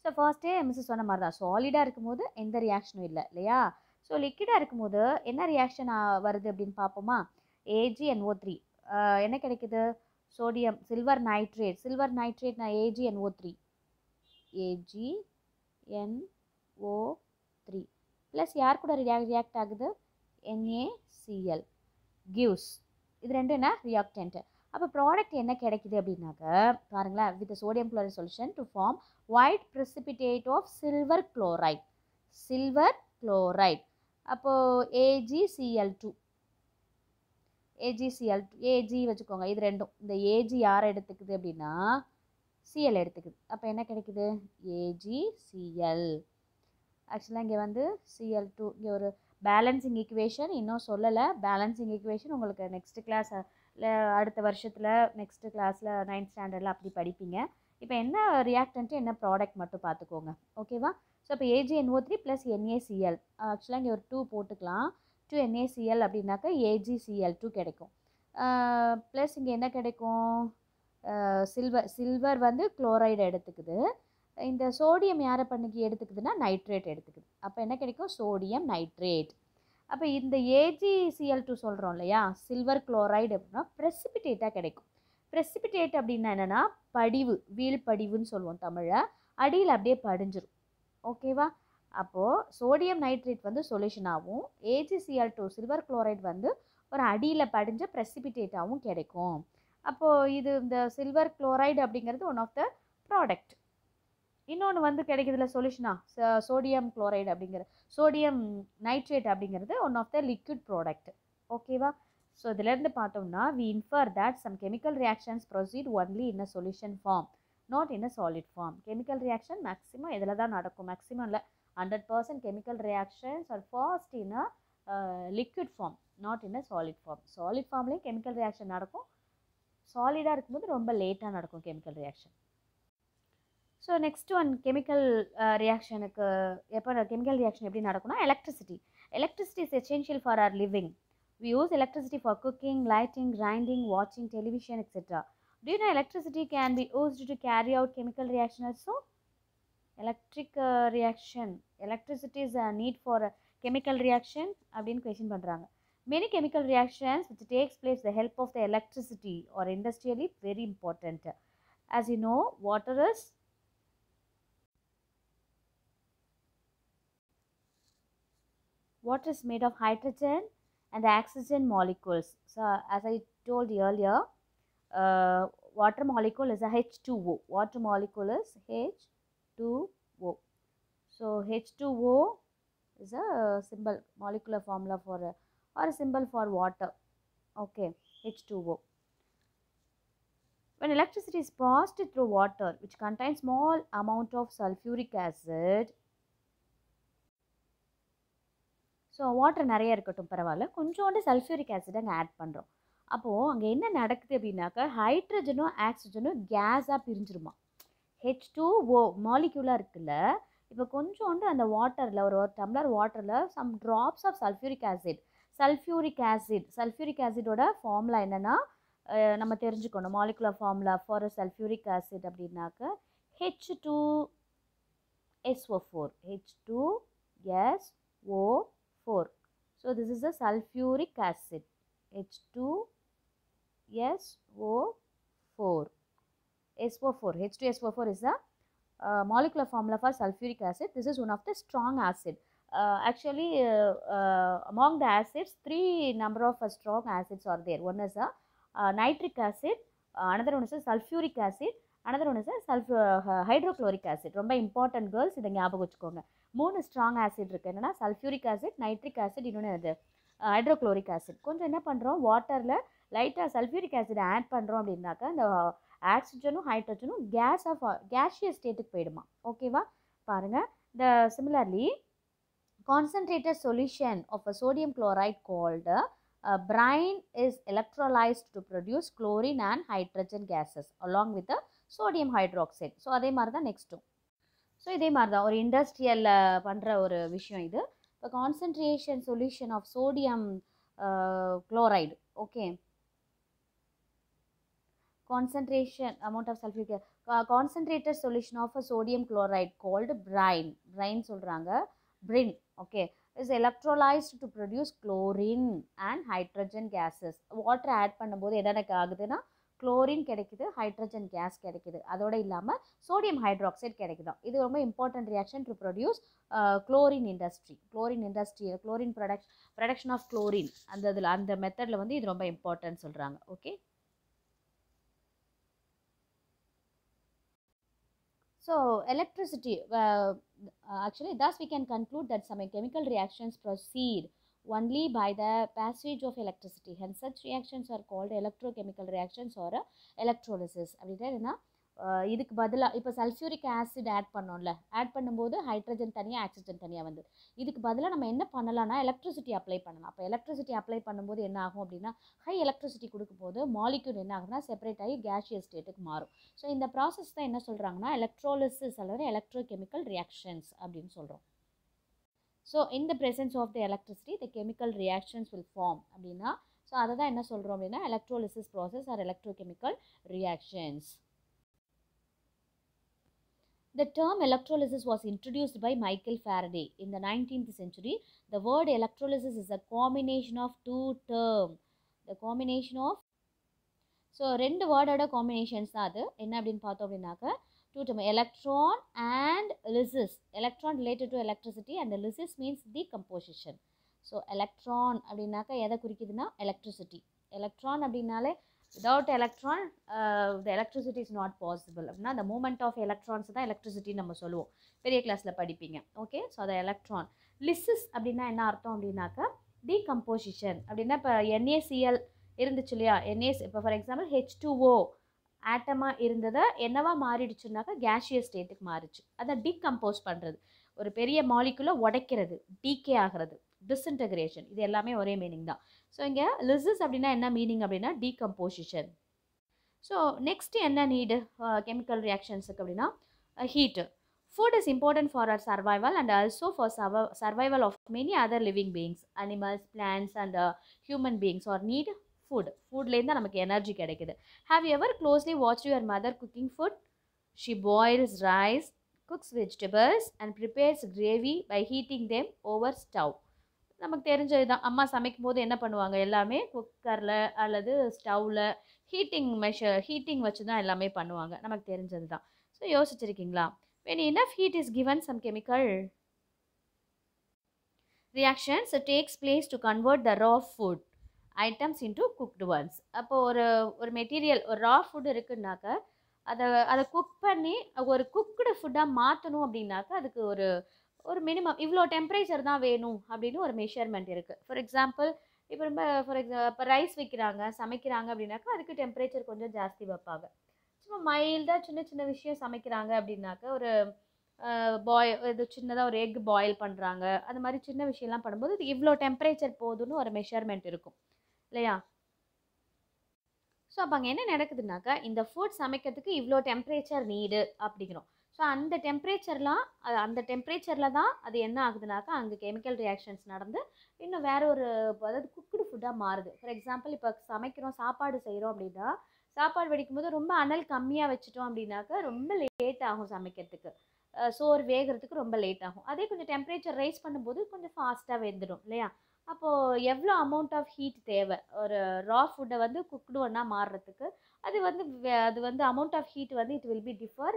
ஸோ ஃபர்ஸ்ட்டே மிஸ் சொன்ன மாதிரி தான், சாலிடாக இருக்கும்போது எந்த ரியாக்ஷனும் இல்லை இல்லையா. ஸோ லிக்விடாக இருக்கும்போது என்ன ரியாக்ஷன் வருது அப்படின்னு பார்ப்போமா. AgNO3 என்ன கிடைக்குது, சோடியம் சில்வர் நைட்ரேட் நான் AgNO3 ப்ளஸ் ப்ளஸ் யார் கூட ரியாக்ட் ஆகுது, NaCl gives. இது ரெண்டும் என்ன, ரியாக்டன்ட். அப்போ ப்ராடக்ட் என்ன கிடைக்குது அப்படின்னாக்க பாருங்களேன், with sodium chloride solution to form white precipitate of silver chloride. Silver chloride. அப்போது AgCl2 Ag வச்சுக்கோங்க. இது ரெண்டும், இந்த Ag யாரை எடுத்துக்குது அப்படின்னா Cl எடுத்துக்குது. அப்போ என்ன கிடைக்குது, AgCl. ஆக்சுவலாக இங்கே வந்து Cl2, இங்கே ஒரு பேலன்சிங் ஈக்குவேஷன் இன்னும் சொல்லலை. பேலன்சிங் ஈக்குவேஷன் உங்களுக்கு நெக்ஸ்ட் கிளாஸ் அடுத்த வருஷத்தில் நெக்ஸ்ட் கிளாஸில் 9th ஸ்டாண்டர்டில் அப்படி படிப்பீங்க. இப்போ என்ன ரியாக்டன்ட்டு என்ன ப்ராடக்ட் மட்டும் பார்த்துக்கோங்க, ஓகேவா. ஸோ இப்போ AgNO3 ப்ளஸ் NaCl. ஆக்சுவலாக இங்கே ஒரு 2 போட்டுக்கலாம். 2 NaCl அப்படின்னாக்கா AgCl2 கிடைக்கும். ப்ளஸ் இங்கே என்ன கிடைக்கும், சில்வர் வந்து குளோரைடு எடுத்துக்குது. இந்த சோடியம் யாரை பண்ணிக்கு எடுத்துக்குதுன்னா நைட்ரேட் எடுத்துக்குது. அப்போ என்ன கிடைக்கும், சோடியம் நைட்ரேட். அப்போ இந்த AgCl2 சொல்கிறோம் இல்லையா, சில்வர் குளோரைடு அப்படின்னா ப்ரெசிபிடேட்டாக கிடைக்கும். ப்ரெசிபிடேட் அப்படின்னா என்னென்னா படிவு, வீழ்படிவுன்னு சொல்லுவோம் தமிழில். அடியில் அப்படியே படிஞ்சிரும், ஓகேவா. அப்போது சோடியம் நைட்ரேட் வந்து சொல்யூஷனாகவும் AgCl2 சில்வர் குளோரைடு வந்து ஒரு அடியில் படிஞ்ச ப்ரெசிபிடேட்டாகவும் கிடைக்கும். அப்போது இது இந்த சில்வர் குளோரைடு அப்படிங்கிறது ஒன் ஆஃப் த ப்ராடக்ட். இன்னொன்று வந்து கிடைக்கிறதுல சொல்யூஷனா சோடியம் குளோரைடு அப்படிங்கிற சோடியம் நைட்ரேட் அப்படிங்கிறது one of the liquid product, ஓகேவா. ஸோ இதிலேருந்து பார்த்தோம்னா we infer that some chemical reactions proceed only in a solution form, not in a solid form. chemical reaction maximum இதில் தான் நடக்கும். மேக்ஸிமம் இல்லை, 100% chemical reactions are first in a liquid form, not in a solid form. solid formலேயும் chemical reaction நடக்கும். சாலிடாக இருக்கும்போது ரொம்ப லேட்டாக நடக்கும் chemical reaction. So next one chemical ரியாக்ஷனுக்கு எப்போ கெமிக்கல் ரியாக்ஷன் எப்படி நடக்கும்னா electricity. Electricity is essential for our living. We use electricity for cooking, lighting, grinding, வாட்சிங் television etcetera. Do you know electricity can be used to carry out chemical reaction also? Electric reaction. Electricity is a need for a chemical reaction அப்படின்னு question பண்ணுறாங்க. Many chemical reactions which takes place with the help of the electricity or industrially very important. As you know, water is made of hydrogen and the oxygen molecules. So as I told you earlier, water molecule is a H2O. Water molecule is H2O. So H2O is a symbol, molecular formula for or a symbol for water. Okay, H2O. When electricity is passed through water which contains small amount of sulfuric acid. So water நிறைய இருக்கட்டும் பரவாயில்ல, கொஞ்சோண்டு சல்ஃபியூரிக் ஆசிட் அங்கே ஆட் பண்ணுறோம். அப்போது அங்கே என்ன நடக்குது அப்படின்னாக்கா ஹைட்ரஜனும் ஆக்சிஜனும் கேஸாக பிரிஞ்சிருமா. H2O மாலிக்யூலாக இருக்குல்ல, இப்போ கொஞ்சோண்டு அந்த வாட்டரில் ஒரு டம்ளர் வாட்டரில் some drops of sulphuric acid. Sulphuric ஆசிடோட ஃபார்முலா என்னென்னா நம்ம தெரிஞ்சுக்கணும். Molecular formula for sulphuric acid அப்படின்னாக்க H2SO4. H2SO4. So this is a sulfuric acid. H2SO4. H2SO4 is a molecular formula for sulfuric acid. This is one of the strong acid. Actually, among the acids, 3 number of strong acids are there. One is a nitric acid, another one is a sulfuric acid, another one is a hydrochloric acid. ரொம்ப important girls, இதை ஞாபகம் வச்சுக்கோங்க. 3 strong acid இருக்கு. என்னன்னா sulfuric acid, nitric acid, இன்னொன்று அது hydrochloric acid. கொஞ்சம் என்ன பண்ணுறோம், வாட்டரில் லைட்டாக sulfuric acid ஆட் பண்ணுறோம் அப்படின்னாக்கா இந்த ஆக்சிஜனும் ஹைட்ரஜனும் கேஷியஸ் ஸ்டேட்டுக்கு போயிடுமா. ஓகேவா, பாருங்கள். Similarly, concentrated solution of a sodium chloride called brine is electrolyzed to produce chlorine and hydrogen gases along with the sodium hydroxide. So அதே மாதிரி தான் நெக்ஸ்ட்டும். ஸோ இதே மாதிரி தான் ஒரு இண்டஸ்ட்ரியலில் பண்ணுற ஒரு விஷயம் இது. இப்போ concentration solution of sodium chloride. ஓகே, concentration amount of sulfuric concentrated solution of a sodium chloride called brine சொல்கிறாங்க, brin. Okay, is electrolyzed to produce chlorine and hydrogen gases. water add பண்ணும்போது என்ன ஆகுதுன்னா குளோரின் கிடைக்குது, ஹைட்ரஜன் கேஸ் கிடைக்குது. அதோடு இல்லாமல் சோடியம் ஹைட்ராக்சைடு கிடைக்குது. இது ரொம்ப important reaction to produce chlorine industry. Chlorine production of chlorine அந்த மெத்தடில் வந்து இது ரொம்ப இம்பார்ட்டன்ட் சொல்கிறாங்க. ஓகே, so electricity, actually thus we can conclude that some chemical reactions proceed only by the passage of electricity, hence such reactions are called electrochemical reactions or electrolysis. அப்படின்னா இதுக்கு பதிலாக இப்போ சல்ஃபியூரிக் ஆசிட் ஆட் பண்ணோம்ல, ஆட் பண்ணும்போது ஹைட்ரஜன் தனியாக ஆக்சிஜன் தனியாக வந்து இதுக்கு பதிலாக நம்ம என்ன பண்ணலாம்னா எலக்ட்ரிசிட்டி அப்ளை பண்ணலாம். அப்போ எலக்ட்ரிசிட்டி அப்ளை பண்ணும்போது என்ன ஆகும் அப்படின்னா ஹை எலக்ட்ரிசிட்டி கொடுக்கும்போது மாலிக்யூல் என்ன ஆகும்னா செப்பரேட் ஆகி கேஷியஸ் ஸ்டேட்டுக்கு மாறும். ஸோ இந்த ப்ராசஸ் தான் என்ன சொல்கிறாங்கன்னா எலக்ட்ரோலிசிஸ் அல்லது எலக்ட்ரோகெமிக்கல் ரியாக்ஷன்ஸ் அப்படின்னு சொல்கிறோம். So in the presence of the electricity the chemical reactions will form அப்படின்னா, ஸோ அதை தான் என்ன சொல்கிறோம் அப்படின்னா electrolysis process or electrochemical reactions. The term electrolysis was introduced by Michael Faraday in the 19th century. The word electrolysis is a combination of two terms. The combination of, so ரெண்டு வேர்டோட காம்பினேஷன்ஸ் தான் அது. என்ன அப்படின்னு பார்த்தோம் அப்படின்னாக்க two term, electron and lysis. Electron related to electricity and the lysis means decomposition. So electron அப்படின்னாக்க எதை குறிக்குதுன்னா electricity. Electron அப்படின்னாலே without electron the electricity is not possible. அப்படின்னா the movement of electrons தான் electricity நம்ம சொல்லுவோம், பெரிய கிளாஸில் படிப்பீங்க. ஓகே, ஸோ அதை எலக்ட்ரான். லிசிஸ் அப்படின்னா என்ன அர்த்தம் அப்படின்னாக்க டீகம்போசிஷன். அப்படின்னா இப்போ NaCl இருந்துச்சு இல்லையா, இப்போ ஃபார் எக்ஸாம்பிள் H2O ஆட்டமாக இருந்ததை என்னவா மாறிடுச்சுனாக்கா கேஷியஸ் ஸ்டேட்டுக்கு மாறிச்சு. அதை டீகம்போஸ் பண்ணுறது, ஒரு பெரிய மாலிகுலை உடைக்கிறது, டீகே ஆகிறது, டிஸ்இன்டகிரேஷன், இது எல்லாமே ஒரே மீனிங் தான். ஸோ இங்கே லிசிஸ் அப்படின்னா என்ன மீனிங் அப்படின்னா டீகம்போசிஷன். ஸோ நெக்ஸ்ட் என்ன நீடு கெமிக்கல் ரியாக்ஷன்ஸுக்கு அப்படின்னா heat. Food is important for our survival and also for survival of many other living beings. Animals, plants and human beings are need food. ஃபுட்லேருந்து தான் நமக்கு எனர்ஜி கிடைக்குது. Have you ever closely watch your mother cooking food? She boils rice, cooks vegetables and prepares gravy by heating them over stove. நமக்கு தெரிஞ்சது தான், அம்மா சமைக்கும் போது என்ன பண்ணுவாங்க, எல்லாமே குக்கரில் அல்லது ஸ்டவ்வில் ஹீட்டிங் வச்சு தான் எல்லாமே பண்ணுவாங்க, நமக்கு தெரிஞ்சது தான். So யோசிச்சிருக்கீங்களா? when enough heat is given, some chemical reactions takes place to convert the raw food items into cooked ones. அப்போ ஒரு மெட்டீரியல், ஒரு ரா ஃபுட் இருக்குன்னாக்க அதை குக் பண்ணி ஒரு குக்டு ஃபுட்டாக மாற்றணும் அப்படின்னாக்க அதுக்கு ஒரு மினிமம் இவ்வளோ டெம்பரேச்சர் தான் வேணும் அப்படின்னு ஒரு மெஷர்மெண்ட் இருக்குது. ஃபார் எக்ஸாம்பிள் இப்போ இப்போ ரைஸ் சமைக்கிறாங்க அப்படின்னாக்கா அதுக்கு டெம்பரேச்சர் கொஞ்சம் ஜாஸ்தி வைப்பாங்க. சும்மா மைல்டாக சின்ன சின்ன விஷயம் சமைக்கிறாங்க அப்படின்னாக்க ஒரு இது சின்னதாக ஒரு எக் பாயில் பண்ணுறாங்க, அது மாதிரி சின்ன விஷயம்லாம் பண்ணும்போது இது இவ்வளோ டெம்பரேச்சர் போதுன்னு ஒரு மெஷர்மெண்ட் இருக்கும் இல்லையா? ஸோ அப்போ அங்கே என்ன நடக்குதுனாக்கா இந்த ஃபுட் சமைக்கிறதுக்கு இவ்வளோ டெம்பரேச்சர் நீடு அப்படிங்கிறோம். ஸோ அந்த டெம்பரேச்சரில் தான் அது என்ன ஆகுதுனாக்கா அங்கே கெமிக்கல் ரியாக்ஷன்ஸ் நடந்து இன்னும் வேறு அதாவது குக்குடு ஃபுட்டாக மாறுது. ஃபார் எக்ஸாம்பிள் இப்போ சமைக்கிறோம், சாப்பாடு செய்கிறோம் அப்படின்னா சாப்பாடு வடிக்கும் போது ரொம்ப அனல் கம்மியாக வச்சுட்டோம் அப்படின்னாக்கா ரொம்ப லேட் ஆகும் சமைக்கிறதுக்கு, சோறு வேகிறதுக்கு ரொம்ப லேட் ஆகும். அதே கொஞ்சம் டெம்பரேச்சர் ரைஸ் பண்ணும்போது கொஞ்சம் ஃபாஸ்ட்டாக வெந்துடும் இல்லையா? அப்போது எவ்வளோ அமௌண்ட் ஆஃப் ஹீட் தேவை ஒரு ரா ஃபுட்டை வந்து குக்டு ஒன்றா மாறுறதுக்கு, அது வந்து அமௌண்ட் ஆஃப் ஹீட் வந்து it will be differ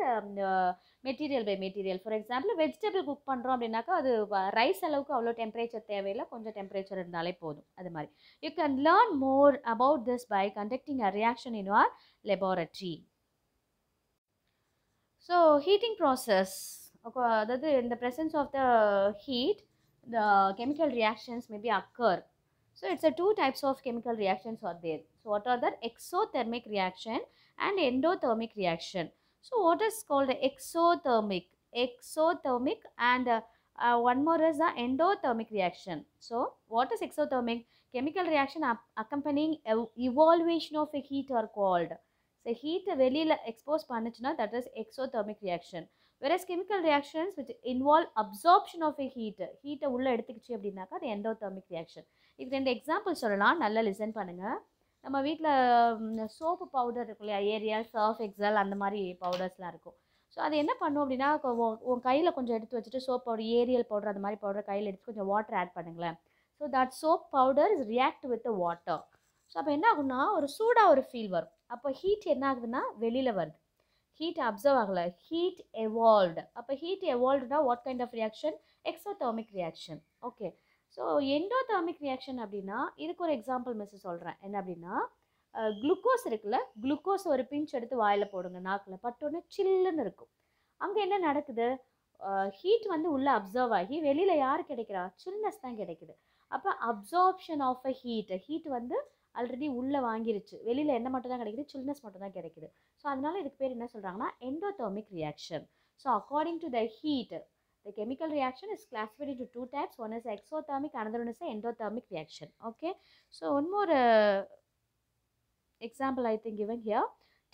material by material. For example vegetable cook பண்ணுறோம் அப்படின்னாக்கா அது ரைஸ் அளவுக்கு அவ்வளோ டெம்பரேச்சர் தேவையில்லை, கொஞ்சம் டெம்பரேச்சர் இருந்தாலே போதும். அது மாதிரி you can learn more about this by conducting a reaction in your laboratory. So heating process, அதாவது in the presence of the heat the chemical reactions may be occur. So it's a two types of chemical reactions are there. So what are the exothermic reaction and endothermic reaction? So what is called exothermic and one more is the endothermic reaction. So what is exothermic? Chemical reaction accompanying evaluation of a heat are called. So heat வெளியில expose பண்ணுச்சுன்னா that is exothermic reaction. Whereas chemical reactions which involve absorption of a heat உள்ள எடுத்துக்கிச்சு அப்படின்னாக்கா அது endothermic reaction. இது ரெண்டு எக்ஸாம்பிள் சொல்லலாம், நல்லா லிசன் பண்ணுங்கள். நம்ம வீட்டில் சோப்பு பவுடர் இருக்கு இல்லையா, ஏரியல், சர்ஃப் எக்ஸல் அந்த மாதிரி பவுடர்ஸ்லாம் இருக்கும். ஸோ அது என்ன பண்ணும் அப்படின்னா உன் கையில் கொஞ்சம் எடுத்து வச்சுட்டு சோப் பவுடர், ஏரியல் பவுடர் அந்த மாதிரி பவுடர் கையில் எடுத்து கொஞ்சம் வாட்டர் ஆட் பண்ணுங்களேன். So that soap powder is react with water. So அப்போ என்ன ஆகும்னா ஒரு சூடாக ஒரு ஃபீல் வரும். அப்போ ஹீட் என்ன ஆகுதுன்னா வெளியில் வருது. ஹீட் அப்சர்வ் ஆகலை, ஹீட் எவால்வ்டு. அப்போ ஹீட் எவால்வ்டுனா what kind of reaction? Exothermic reaction. Okay. So endothermic reaction அப்படின்னா இதுக்கு ஒரு எக்ஸாம்பிள் மிஸ் சொல்கிறேன். என்ன அப்படின்னா குளுக்கோஸ் இருக்குல்ல, குளுக்கோஸ் ஒரு பிஞ்ச் எடுத்து வாயில் போடுங்க, நாக்கில் பட்டோன்னு சில்லுன்னு இருக்கும். அங்கே என்ன நடக்குது? ஹீட் வந்து உள்ளே அப்சர்வ் ஆகி வெளியில் யார் கிடைக்கிறா? சில்னஸ் தான் கிடைக்குது. அப்போ அப்சார்ப்ஷன் ஆஃப் அ ஹீட் வந்து ஆல்ரெடி உள்ளே வாங்கிருச்சு, வெளியில் என்ன மட்டும் தான் கிடைக்குது? சில்னஸ் மட்டும் தான் கிடைக்குது. ஸோ அதனால இதுக்கு பேர் என்ன சொல்கிறாங்கன்னா endothermic reaction. So according to the heat the chemical reaction is classified into two types. One is exothermic, another one is the endothermic reaction. Okay, so one more example I think given here.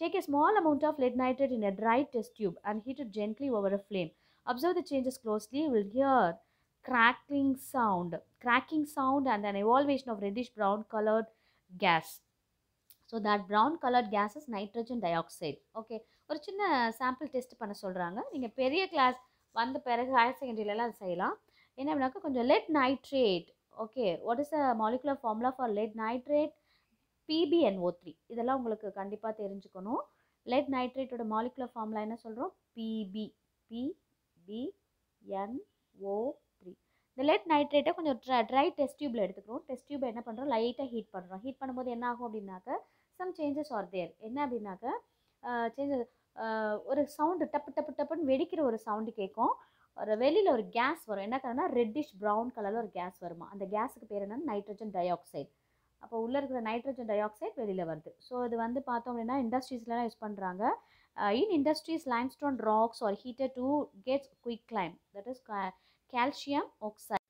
Take a small amount of lead nitrate in a dry test tube and heat it gently over a flame. Observe the changes closely. You will hear cracking sound and an evaluation of reddish brown colored gas. So that brown colored gas is nitrogen dioxide. Okay, ஒரு சின்ன சாம்பிள் டெஸ்ட் பண்ண சொல்கிறாங்க. நீங்கள் பெரிய கிளாஸ் வந்த பிறகு ஹையர் செகண்டரியிலலாம் அது செய்யலாம். என்ன அப்படின்னாக்கா கொஞ்சம் let nitrate. Okay, what is a molecular formula for let nitrate? PbNO3. இதெல்லாம் உங்களுக்கு கண்டிப்பாக தெரிஞ்சுக்கணும். லெட் நைட்ரேட்டோட மாலிகுலர் ஃபார்முலா என்ன சொல்கிறோம்? PbNO3. இந்த லெட் நைட்ரேட்டை கொஞ்சம் ட்ரை டெஸ்ட் டியூப்பில் எடுத்துக்கிறோம். டெஸ்ட் டியூப்பை என்ன பண்ணுறோம்? லைட்டாக ஹீட் பண்ணுறோம். ஹீட் பண்ணும்போது என்ன ஆகும் அப்படின்னாக்க சம் சேஞ்சஸ் ஆர் தேர். என்ன அப்படின்னாக்க சேஞ்சஸ், ஒரு சவுண்டு டப்பு டப்பு டப்புன்னு வெடிக்கிற ஒரு சவுண்டு கேட்கும். ஒரு வெளியில் ஒரு கேஸ் வரும். என்ன கலர்னா ரெட்டிஷ் ப்ரௌன் கலரில் ஒரு கேஸ் வருமா. அந்த கேஸுக்கு பேர் என்னன்னா நைட்ரஜன் டை ஆக்சைடு. அப்போ உள்ளே இருக்கிற நைட்ரஜன் டை ஆக்சைடு வெளியில் வருது. ஸோ இது வந்து பார்த்தோம் அப்படின்னா இண்டஸ்ட்ரீஸ்லாம் யூஸ் பண்ணுறாங்க. இன் industries limestone rocks R heated to gets quick claim, that is calcium oxide.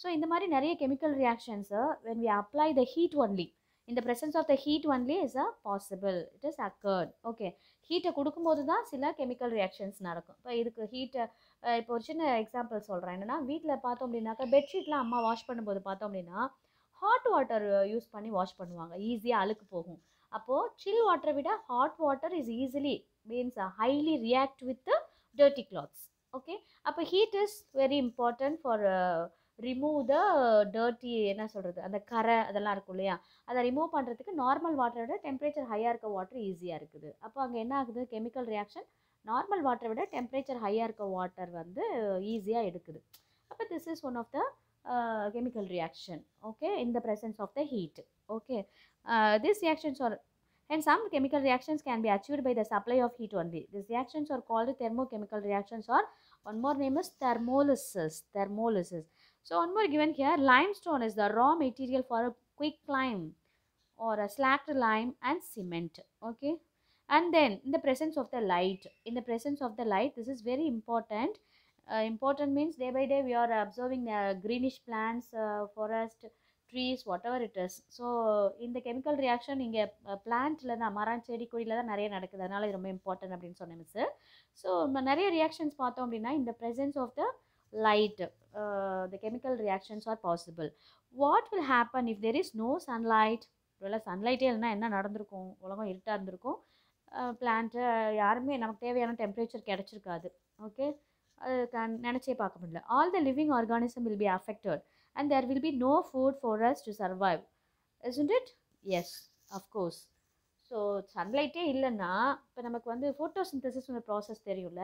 So இந்த மாதிரி நிறைய chemical ரியாக்ஷன்ஸை when we apply the heat only, in the presence of the heat only is a possible, it is occurred. Okay, ஹீட்டை கொடுக்கும்போது தான் சில கெமிக்கல் ரியாக்ஷன்ஸ் நடக்கும். இப்போ இதுக்கு ஹீட்டை இப்போ ஒரு சின்ன எக்ஸாம்பிள் சொல்கிறேன். என்னென்னா வீட்டில் பார்த்தோம் அப்படின்னாக்கா பெட்ஷீட்லாம் அம்மா வாஷ் பண்ணும்போது பார்த்தோம் அப்படின்னா ஹாட் வாட்டர் யூஸ் பண்ணி வாஷ் பண்ணுவாங்க, ஈஸியாக அழுக்கு போகும். அப்போது சில் வாட்டரை விட hot water is easily means highly react with dirty clothes. Okay, அப்போ heat is very important for remove the dirty, என்ன சொல்கிறது, அந்த கரை அதெல்லாம் இருக்கும் இல்லையா, அதை ரிமூவ் பண்ணுறதுக்கு நார்மல் வாட்டரை விட டெம்பரேச்சர் ஹையாக இருக்க வாட்டர் ஈஸியாக இருக்குது. அப்போ அங்கே என்ன ஆகுது? கெமிக்கல் ரியாக்ஷன் நார்மல் வாட்டரை விட டெம்பரேச்சர் ஹையாக இருக்க வாட்டர் வந்து ஈஸியாக எடுக்குது. அப்போ this is one of the chemical reaction, okay, in the presence of the heat. Okay, these reactions are, and some chemical reactions can be achieved by the supply of heat only. These reactions are called thermochemical reactions, or one more name is thermolysis. So one more given here, limestone is the raw material for a quick lime or a slacked lime and cement. Okay, and then in the presence of the light, this is very important. Important means day by day we are observing greenish plants, forest, trees, whatever it is. So in the chemical reaction இங்கே பிளான்ட்டில் தான், மரம் செடி கொடியில் தான் நிறைய நடக்குது. அதனால் இது ரொம்ப இம்பார்ட்டன்ட் அப்படின்னு சொன்னேன் மிஸ். ஸோ நிறைய ரியாக்ஷன்ஸ் பார்த்தோம் அப்படின்னா இந்த presence of the light, the chemical reactions are possible. What will happen if there is no sunlight? ஒருவேளை சன்லைட்டே இல்லைன்னா என்ன நடந்திருக்கும்? உலகம் இருட்டாக இருந்திருக்கும், பிளான்ட்டு யாருமே நமக்கு தேவையான டெம்பரேச்சர் கிடச்சிருக்காது. ஓகே, நினச்சே பார்க்க முடியல. All the living organism will be affected and there will be no food for us to survive, isn't it? Yes, of course. So சன்லைட்டே இல்லைன்னா இப்போ நமக்கு வந்து ஃபோட்டோசிந்தசிஸ் ஒரு ப்ராசஸ் தெரியும்ல.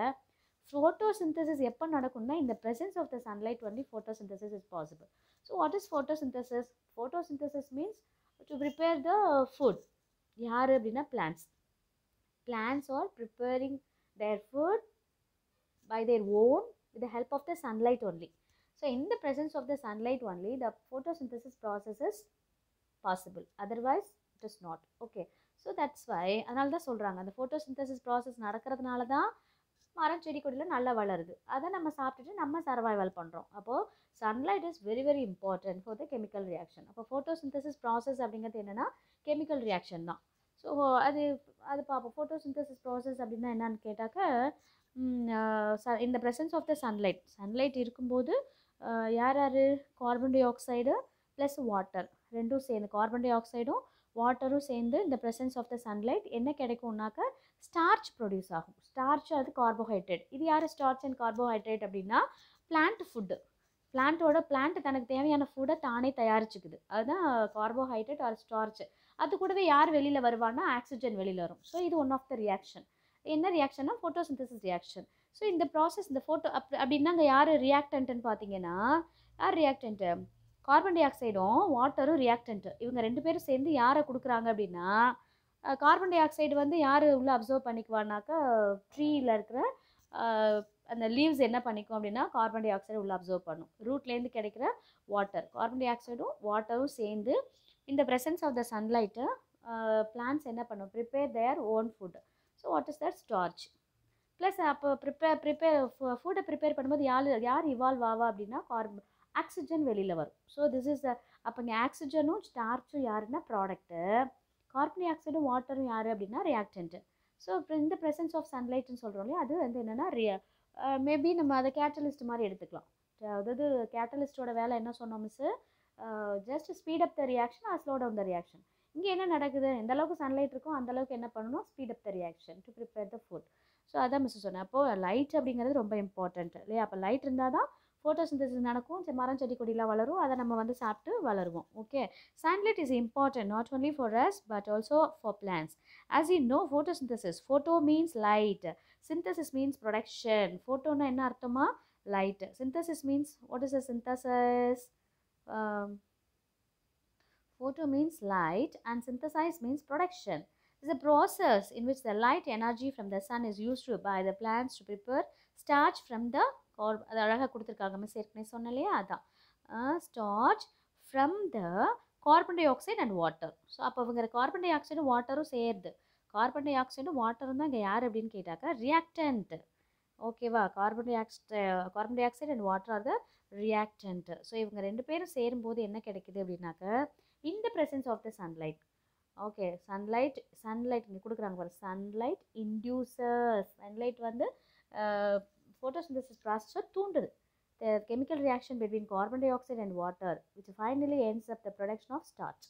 ஃபோட்டோசிந்தசிஸ் எப்போ நடக்கும்னா இந்த presence of the sunlight only photosynthesis is possible. So what is photosynthesis? Photosynthesis means to prepare the food. யார் அப்படின்னா plants are preparing their food by their own with the help of the sunlight only. So in the presence of the sunlight only the photosynthesis process is possible, otherwise it is not. Okay, so that's why அதனால தான் சொல்கிறாங்க அந்த photosynthesis process நடக்கிறதுனால தான் மரம் செடி கொடியில் நல்லா வளருது, அதை நம்ம சாப்பிட்டுட்டு நம்ம சர்வைவல் பண்ணுறோம். அப்போது sunlight is very very important for the chemical reaction. அப்போ ஃபோட்டோசிந்தசிஸ் ப்ராசஸ் அப்படிங்கிறது என்னென்னா கெமிக்கல் ரியாக்ஷன் தான். ஸோ அது பார்ப்போம். ஃபோட்டோசிந்தசிஸ் ப்ராசஸ் அப்படின்னா என்னன்னு கேட்டாக்க in the presence of the sunlight இருக்கும்போது யார் carbon di oxide plus water ரெண்டும் சேர்ந்து, கார்பன் டை ஆக்சைடும் வாட்டரும் சேர்ந்து இந்த presence of the sunlight என்ன கிடைக்கும்னாக்க ஸ்டார்ச் ப்ரொடியூஸ் ஆகும். ஸ்டார்ச் அது கார்போஹைட்ரேட். இது யார் ஸ்டார்ச் அண்ட் கார்போஹைட்ரேட் அப்படின்னா பிளான்ட் ஃபுட்டு. பிளான்ட் தனக்கு தேவையான ஃபுட்டை தானே தயாரிச்சுக்குது. அதுதான் கார்போஹைட்ரேட் ஆர் ஸ்டார்ச். அது கூடவே யார் வெளியில் வருவான்னா ஆக்சிஜன் வெளியில் வரும். ஸோ இது ஒன் ஆஃப் த ரியாக்ஷன். என்ன ரியாக்ஷன்னா ஃபோட்டோசிந்தசிஸ் ரியாக்ஷன். ஸோ இந்த ப்ராசஸ் இந்த அப்படின்னா அங்கே யார் ரியாக்டன்ட்டுன்னு பார்த்தீங்கன்னா, யார் ரியாக்டன்ட்டு? கார்பன் டை ஆக்சைடும் வாட்டரும் ரியாக்டன்ட்டு. இவங்க 2 பேரும் சேர்ந்து யாரை கொடுக்குறாங்க அப்படின்னா, கார்பன் டை ஆக்சைடு வந்து யார் உள்ளே அப்சர்வ் பண்ணிக்குவானாக்கா, ட்ரீயில் இருக்கிற அந்த லீவ்ஸ் என்ன பண்ணிக்கும் அப்படின்னா கார்பன் டை ஆக்சைடு உள்ளே அப்சர்வ் பண்ணும். ரூட்லேருந்து கிடைக்கிற வாட்டர், கார்பன் டை ஆக்சைடும் வாட்டரும் சேர்ந்து இந்த presence of the sunlight plants என்ன பண்ணும்? Prepare their own food. So what is that? Starch. Plus அப்போ ஃபுட்டை ப்ரிப்பேர் பண்ணும்போது யார் இவால்வ் ஆவா அப்படின்னா ஆக்சிஜன் வெளியில் வரும். ஸோ திஸ் இஸ் அப்போ இங்கே ஆக்சிஜனும் ஸ்டார்ச்சும் யாருன்னா ப்ராடக்ட்டு, கார்பன் டை ஆக்சைடும் வாட்டரும் யார் அப்படின்னா ரியாக்டன்ட்டு. ஸோ இப்போ இந்த ப்ரெசன்ஸ் ஆஃப் சன்லைட்னு சொல்கிறோம் இல்லையா, அது வந்து என்னென்னா மேபி நம்ம அதை கேட்டலிஸ்ட் மாதிரி எடுத்துக்கலாம். அதாவது கேட்டலிஸ்ட்டோட வேலை என்ன சொன்னோம் miss? Just speed up the reaction or slow down the reaction. இங்கே என்ன நடக்குது? எந்த அளவுக்கு சன்லைட் இருக்கோ அந்த அளவுக்கு என்ன பண்ணணும்? Speed up the reaction to prepare the food. So அதான் மிஸ் சொன்னேன். அப்போது லைட் அப்படிங்கிறது ரொம்ப இம்பார்ட்டன்ட் இல்லையா? அப்போ லைட் இருந்தால் தான் ஃபோட்டோசிந்தசிஸ் நடக்கும், மரம் செடி கொடிலாம் வளரும், அதை நம்ம வந்து சாப்பிட்டு வளருவோம். Okay, sunlight is important not only for us but also for plants. As you know photosynthesis, photo means light, synthesis means production. Photona என்ன அர்த்தமா? light. Synthesis means, what is a synthesis? Photo means light and synthesize means production. It's a process in which the light energy from the sun is used by the plants to prepare starch from the அது அழகாக கொடுத்துருக்காங்க மிஸ், ஏற்கனவே சொன்னலையா அதான் starch from the carbon dioxide and water. So அப்போ அவங்க கார்பன் டை ஆக்சைடும் வாட்டரும் சேருது. கார்பன் டை ஆக்சைடும் வாட்டரும் தான் இங்கே யார் அப்படின்னு கேட்டாக்கா ரியாக்டன்ட். ஓகேவா? Carbon dioxide and water are the reactant. So இவங்க 2 பேரும் சேரும்போது என்ன கிடைக்குது அப்படின்னாக்க இந்த presence of the sunlight. Okay, sunlight இங்கே கொடுக்குறாங்க பாரு, சன்லைட் இன்டியூசர்ஸ். சன்லைட் வந்து ஃபோட்டோசிந்தசிஸ் ப்ராசஸை தூண்டுது. The chemical reaction between carbon dioxide and water which finally ends up the production of starch.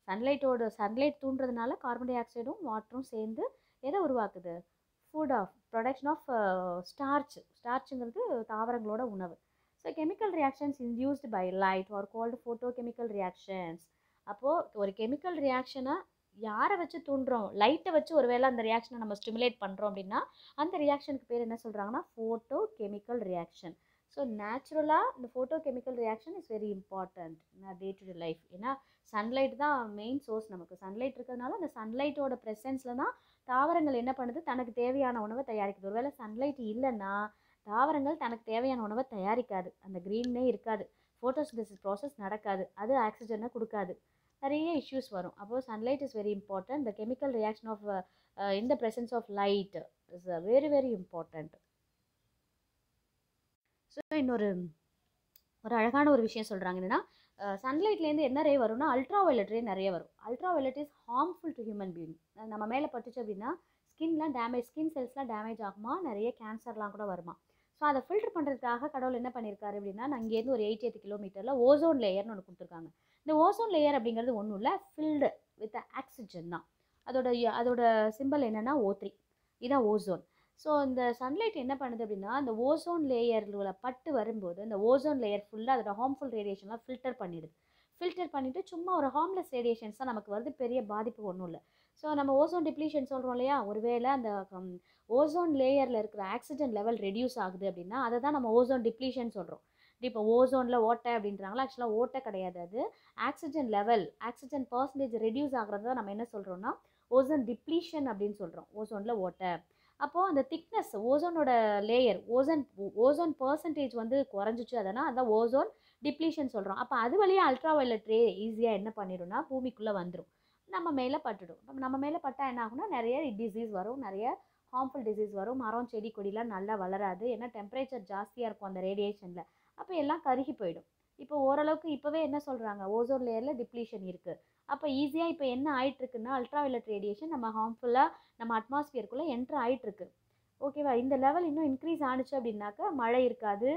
Sunlight தூண்டுறதுனால கார்பன் டை ஆக்சைடும் வாட்டரும் சேர்ந்து எதை உருவாக்குது? ப்ரொடக்ஷன் ஆஃப் ஸ்டார்ச்சுங்கிறது தாவரங்களோட உணவு. So chemical reactions induced by light are called photo chemical reactions. அப்போது ஒரு கெமிக்கல் ரியாக்ஷனை யாரை வச்சு தூண்டுறோம்? லைட்டை வச்சு ஒரு வேளை அந்த ரியாக்ஷனை நம்ம ஸ்டிமுலேட் பண்ணுறோம் அப்படின்னா அந்த ரியாக்ஷனுக்கு பேர் என்ன சொல்கிறாங்கன்னா ஃபோட்டோ கெமிக்கல் ரியாக்ஷன். ஸோ நேச்சுரலாக இந்த photo chemical reaction is very important in day to day life. ஏன்னா சன்லைட் தான் மெயின் சோர்ஸ். நமக்கு சன்லைட் இருக்கிறதுனால அந்த சன்லைட்டோட ப்ரெசன்ஸில் தான் தாவரங்கள் என்ன பண்ணுது? தனக்கு தேவையான உணவை தயாரிக்குது. ஒருவேளை சன்லைட் இல்லைன்னா தாவரங்கள் தனக்கு தேவையான உணவை தயாரிக்காது, அந்த க்ரீனே இருக்காது, ஃபோட்டோசிந்தசிஸ் ப்ராசஸ் நடக்காது, அது ஆக்சிஜனை கொடுக்காது, நிறைய இஷ்யூஸ் வரும். அப்போது sunlight is very important. The chemical reaction of in the presence of light is very very important. So இன்னொரு அழகான ஒரு விஷயம் சொல்கிறாங்க என்னென்னா, சன்லைட்லேருந்து என்ன ரே வரும்னா அல்ட்ரா வயலட் ரே நிறைய வரும். Ultra violet is harmful to human being. நம்ம மேலே பட்டுச்சு அப்படின்னா ஸ்கின் செல்ஸ்லாம் டேமேஜ் ஆகுமா, நிறைய கேன்சர்லாம் கூட வருமா. ஸோ அதை ஃபில்டர் பண்ணுறதுக்காக கடவுள் என்ன பண்ணியிருக்காரு அப்படின்னா, அங்கேருந்து ஒரு 88 கிலோமீட்டரில் ஓசோன் லேயர்னு ஒன்று கொடுத்துருக்காங்க. இந்த ஓசோன் லேயர் அப்படிங்கிறது ஒன்றும் இல்லை, ஃபில்டு வித் ஆக்சிஜன் தான். அதோட சிம்பிள் என்னென்னா O3. இதுதான் ஓசோன். ஸோ இந்த சன்லைட் என்ன பண்ணுது அப்படின்னா, அந்த ஓசோன் லேயரில் பட்டு வரும்போது அந்த ஓசோன் லேயர் ஃபுல்லாக அதோட ஹார்ம்ஃபுல் ரேடியேஷன்லாம் ஃபில்டர் பண்ணிடுது. ஃபில்டர் பண்ணிவிட்டு சும்மா ஒரு ஹார்ம்லெஸ் ரேடியேஷன்ஸ் தான் நமக்கு வருது, பெரிய பாதிப்பு ஒன்றும் இல்லை. ஸோ நம்ம ஓசோன் டிப்ளீஷன் சொல்கிறோம் இல்லையா, ஒருவேளை அந்த ஓசோன் லேயரில் இருக்கிற ஆக்சிஜன் லெவல் ரெடியூஸ் ஆகுது அப்படின்னா அதை தான் நம்ம ஓசோன் டிப்ளீஷன் சொல்கிறோம். இப்போ ஓசோனில் ஓட்டை அப்படின்றாங்களா, ஆக்சுவலாக ஓட்டை கிடையாது, அது ஆக்சிஜன் பர்சன்டேஜ் ரெடியூஸ் ஆகிறது தான் நம்ம என்ன சொல்கிறோம்னா ஓசோன் டிப்ளீஷன் அப்படின்னு சொல்கிறோம். ஓசோனில் ஓட்டை. அப்போது அந்த திக்னஸ் ஓசோனோட லேயர் ஓசோன் பர்சன்டேஜ் வந்து குறைஞ்சிச்சு, அதனால் அதான் ஓசோன் டிப்ளீஷன் சொல்கிறோம். அப்போ அது வழியாக அல்ட்ரா வயலட் ரே ஈஸியாக என்ன பண்ணிடும்னா பூமிக்குள்ளே வந்துடும், நம்ம மேலே பட்டுடும். நம்ம மேலே பட்டால் என்ன ஆகும்னா நிறைய டிசீஸ் வரும், நிறைய ஹார்ம்ஃபுல் டிசீஸ் வரும். மரம் செடி கொடிலாம் நல்லா வளராது, ஏன்னா டெம்பரேச்சர் ஜாஸ்தியாக இருக்கும் அந்த ரேடியேஷனில். அப்போ எல்லாம் கருகி போயிடும். இப்போ ஓரளவுக்கு இப்போவே என்ன சொல்கிறாங்க, ஓசோன் லேயரில் டிப்ளீஷன் இருக்குது. அப்போ ஈஸியாக இப்போ என்ன ஆகிட்டுருக்குன்னா அல்ட்ரா வயலட் ரேடியேஷன் நம்ம ஹார்ம்ஃபுல்லாக நம்ம அட்மாஸ்பியருக்குள்ளே என்ட்ரு ஆகிட்டுருக்கு. ஓகேவா? இந்த லெவல் இன்னும் இன்க்ரீஸ் ஆனிச்சு அப்படின்னாக்கா மழை இருக்காது,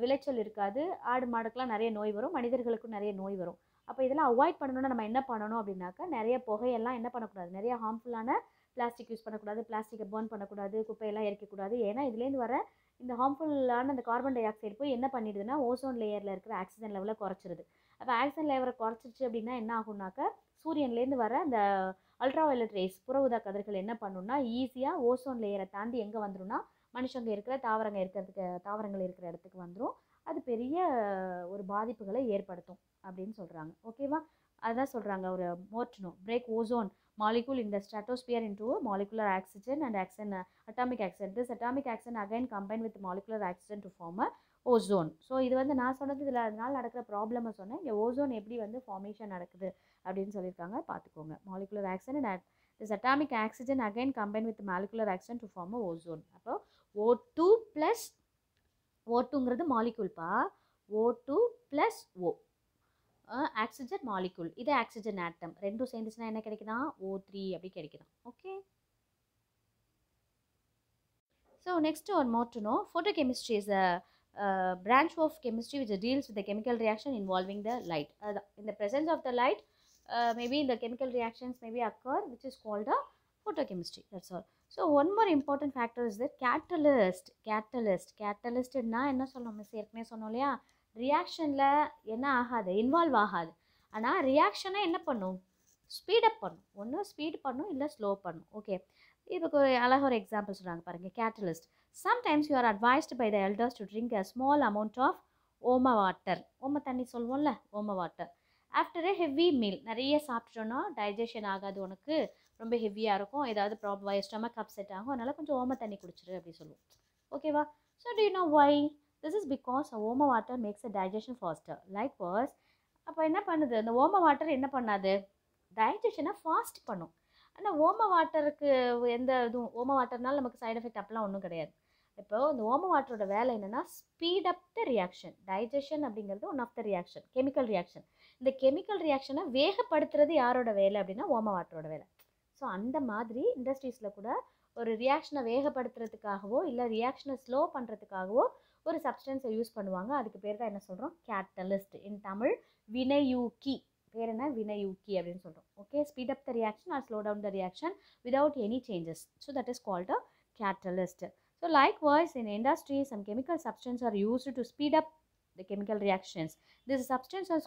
விளைச்சல் இருக்காது, ஆடு மாடுக்கெலாம் நிறைய நோய் வரும், மனிதர்களுக்கும் நிறைய நோய் வரும். அப்போ இதெல்லாம் அவாய்ட் பண்ணணும்னா நம்ம என்ன பண்ணணும் அப்படின்னாக்கா நிறைய புகையெல்லாம் என்ன பண்ணக்கூடாது, நிறைய ஹார்ம்ஃபுல்லான பிளாஸ்டிக் யூஸ் பண்ணக்கூடாது, பிளாஸ்டிக்கை பர்ன் பண்ணக்கூடாது, குப்பையெல்லாம் எரிக்கக்கூடாது. ஏன்னா இதுலேருந்து வர இந்த ஹார்ம்ஃபுல்லான அந்த கார்பன் டை ஆக்சைடு போய் என்ன பண்ணிடுதுன்னா ஓசோன் லேயரில் இருக்கிற ஆக்சிஜன் லெவலை குறைச்சிருது. அப்போ ஆக்சிஜன் லெவலை குறைச்சிருச்சு அப்படின்னா என்ன ஆகும்னாக்கா சூரியன்லேருந்து வர அந்த அல்ட்ரா வயலட் ரேஸ் புற ஊதா கதிர்கள் என்ன பண்ணுன்னா ஈஸியாக ஓசோன் லேயரை தாண்டி எங்கே வந்துடும்னா மனுஷங்க இருக்கிற தாவரங்கள் இருக்கிற இடத்துக்கு வந்துடும். அது பெரிய ஒரு பாதிப்புகளை ஏற்படுத்தும் அப்படின்னு சொல்கிறாங்க. ஓகேவா? அதுதான் சொல்கிறாங்க ஒரு மோர்ட்னோ break ozone molecule in the stratosphere into a molecular oxygen and atomic oxygen. This atomic oxygen again combine with molecular oxygen to form a ozone. So இது வந்து நான் சொன்னது இதில் அதனால் நடக்கிற ப்ராப்ளமை சொன்னேன். இங்கே ஓசோன் எப்படி வந்து ஃபார்மேஷன் நடக்குது அப்படின்னு சொல்லியிருக்காங்க, பார்த்துக்கோங்க. molecular oxygen and this atomic oxygen again combine with molecular oxygen to form a ozone. அப்போ O2 plus O2ங்கிறது மாலிகுல்ப்பா, O2 plus O oxygen molecule, இது ஆக்சிஜன் ஆட்டம், ரெண்டும் சேர்ந்துச்சுன்னா என்ன கிடைக்குதான்? O3 அப்படி கிடைக்குதான். Okay. So next one more to know, photochemistry is a branch of chemistry which deals with the chemical reaction involving the light. In the presence of the light, maybe the chemical reactions may be occur, which is called a photochemistry. That's all. So one more important factor is the catalyst. Catalystனா என்ன சொல்லணும் மிஸ்? ஏற்கனவே சொன்னோம் இல்லையா, ரியாக்ஷனில் என்ன ஆகாது, இன்வால்வ் ஆகாது. ஆனால் ரியாக்ஷனை என்ன பண்ணும்? ஸ்பீடப் பண்ணும். ஒன்று ஸ்பீட் பண்ணும், இல்லை ஸ்லோ பண்ணும். ஓகே, இதுக்கு ஒரு அழகாக ஒரு எக்ஸாம்பிள் சொல்கிறாங்க பாருங்கள். Catalyst. Sometimes you are advised by the elders to drink a small amount of oma water. ஓம தண்ணி சொல்லுவோம்ல, ஓம water. After a heavy meal, நிறைய சாப்பிட்டோன்னா டைஜஷன் ஆகாது, உனக்கு ரொம்ப ஹெவியாக இருக்கும், ஏதாவது ப்ராப்ளம், ஸ்டமக் அப்செட் ஆகும், அதனால் கொஞ்சம் ஓம தண்ணி குடிச்சிரு அப்படி சொல்லுவோம். ஓகேவா? So do you know why? This is because ஓம water makes a digestion faster. லைக்வாஸ் அப்போ என்ன பண்ணுது, அந்த ஓம வாட்டர் என்ன பண்ணாது? டைஜஷனை ஃபாஸ்ட் பண்ணும். ஆனால் ஓம வாட்டருக்கு எந்த இதுவும், ஓம வாட்டர்னால நமக்கு சைட் எஃபெக்ட் அப்படிலாம் ஒன்றும் கிடையாது. இப்போ இந்த ஓம வாட்டரோட வேலை என்னென்னா speed up the reaction. Digestion அப்படிங்கிறது one of the reaction, chemical reaction. இந்த கெமிக்கல் ரியாக்ஷனை வேகப்படுத்துறது யாரோட வேலை அப்படின்னா ஓம வாட்டரோட வேலை. ஸோ அந்த மாதிரி இண்டஸ்ட்ரீஸில் கூட ஒரு ரியாக்ஷனை வேகப்படுத்துறதுக்காகவோ இல்லை ரியாக்ஷனை ஸ்லோ பண்ணுறதுக்காகவோ ஒரு சப்ஸ்டன்ஸை யூஸ் பண்ணுவாங்க. அதுக்கு பேர் தான் என்ன சொல்கிறோம்? கேட்டலிஸ்ட். இன் தமிழ் வினையூக்கி. பேர் என்ன? வினையூக்கி அப்படின்னு சொல்கிறோம். Okay, speed up the reaction or slow down the reaction without any changes. So that is called a catalyst. So likewise in industry some chemical substances are used to speed up the chemical reactions. These substances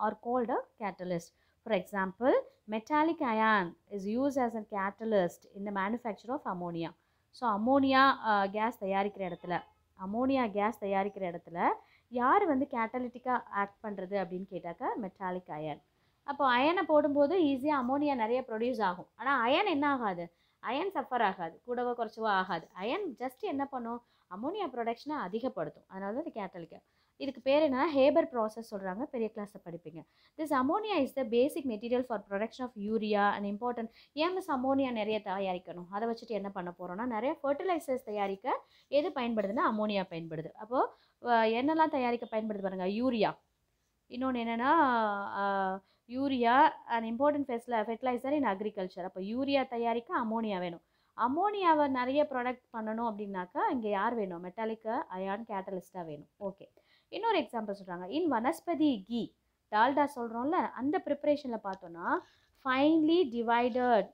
are called a catalyst. For example, metallic ion is used as a catalyst in the manufacture of ammonia. So ammonia gas தயாரிக்கிற இடத்துல யார் வந்து கேட்டலிட்டிக்காக ஆக்ட் பண்ணுறது அப்படின்னு கேட்டாக்கா மெட்டாலிக் அயன். அப்போ அயனை போடும்போது ஈஸியாக அமோனியா நிறைய ப்ரொடியூஸ் ஆகும். ஆனால் அயன் என்ன ஆகாது? அயன் சஃபர் ஆகாது, கூடவோ குறைச்சவோ ஆகாது. அயன் ஜஸ்ட் என்ன பண்ணும்? அமோனியா ப்ரொடக்ஷனை அதிகப்படுத்தும். அதனால தான் இது கேட்டலிக்கா. இதுக்கு பேர் என்னன்னா ஹேபர் ப்ராசஸ் சொல்கிறாங்க, பெரிய கிளாஸில் படிப்பீங்க. This ammonia is the basic material for production of urea and important. ஏன் மிஸ் அமோனியா நிறைய தயாரிக்கணும்? அதை வச்சுட்டு என்ன பண்ண போகிறோம்னா நிறைய ஃபர்டிலைசர்ஸ் தயாரிக்க எது பயன்படுதுன்னா அமோனியா பயன்படுது. அப்போது என்னெல்லாம் தயாரிக்க பயன்படுது பாருங்கள்? யூரியா, இன்னொன்று என்னென்னா urea and important fertiliser in agriculture. அப்போ யூரியா தயாரிக்க அமோனியா வேணும். அமோனியாவை நிறைய ப்ராடக்ட் பண்ணணும் அப்படின்னாக்கா இங்கே யார் வேணும்? மெட்டாலிக் அயான் கேட்டலிஸ்டாக வேணும். ஓகே, இன்னொரு எக்ஸாம்பிள் சொல்கிறாங்க. இன் வனஸ்பதி கீ, டால்டா சொல்கிறோம்ல, அந்த ப்ரிப்பரேஷனில் பார்த்தோன்னா finally divided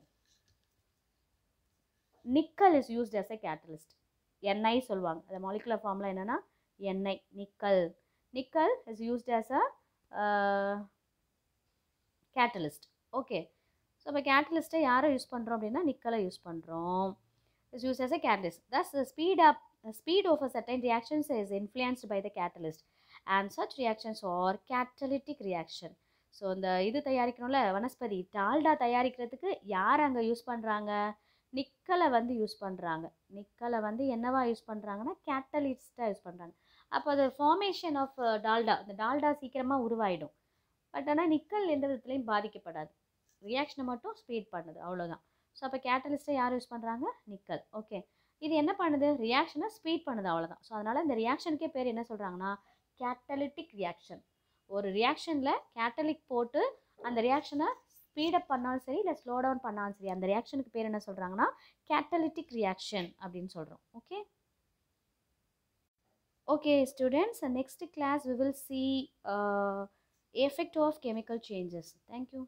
nickel is used as a catalyst. எண்ணெய் சொல்லுவாங்க, அந்த மாலிகுலர் ஃபார்மில் என்னென்னா எண்ணெய், nickel is used as a catalyst. Okay, so இப்போ கேட்டலிஸ்ட்டை யாரை யூஸ் பண்ணுறோம் அப்படின்னா நிக்கலை யூஸ் பண்ணுறோம். Is use as a catalyst. Thus the speed of a certain reactions is influenced by the catalyst and such reactions are catalytic reaction. So இந்த இது தயாரிக்கணும்ல வனஸ்பதி, டால்டா தயாரிக்கிறதுக்கு யார் அங்கே யூஸ் பண்ணுறாங்க? நிக்கலை வந்து யூஸ் பண்ணுறாங்க. நிக்கலை வந்து என்னவா யூஸ் பண்ணுறாங்கன்னா கேட்டலிஸ்ட்டாக யூஸ் பண்ணுறாங்க. அப்போ அது ஃபார்மேஷன் ஆஃப் டால்டா, இந்த டால்டா சீக்கிரமாக உருவாயிடும். பட் ஆனால் நிக்கல் எந்த விதத்துலையும் பாதிக்கப்படாது, ரியாக்ஷனை மட்டும் ஸ்பீட் பண்ணுது, அவ்வளோதான். ஸோ அப்போ கேட்டலிஸ்ட்டை யார் யூஸ் பண்ணுறாங்க? நிக்கல். ஓகே, இது என்ன பண்ணுது? ரியாக்ஷனை ஸ்பீட் பண்ணுது, அவ்வளோதான். ஸோ அதனால் இந்த ரியாக்ஷனுக்கே பேர் என்ன சொல்கிறாங்கன்னா கேட்டலிட்டிக் ரியாக்ஷன். ஒரு ரியாக்ஷனில் கேட்டலிக் போட்டு அந்த ரியாக்ஷனை ஸ்பீடப் பண்ணாலும் சரி இல்லை ஸ்லோ டவுன் பண்ணாலும் சரி, அந்த ரியாக்ஷனுக்கு பேர் என்ன சொல்கிறாங்கன்னா கேட்டலிட்டிக் ரியாக்ஷன் அப்படின்னு சொல்கிறோம். Okay. Okay students, next class we will see effect of chemical changes. Thank you.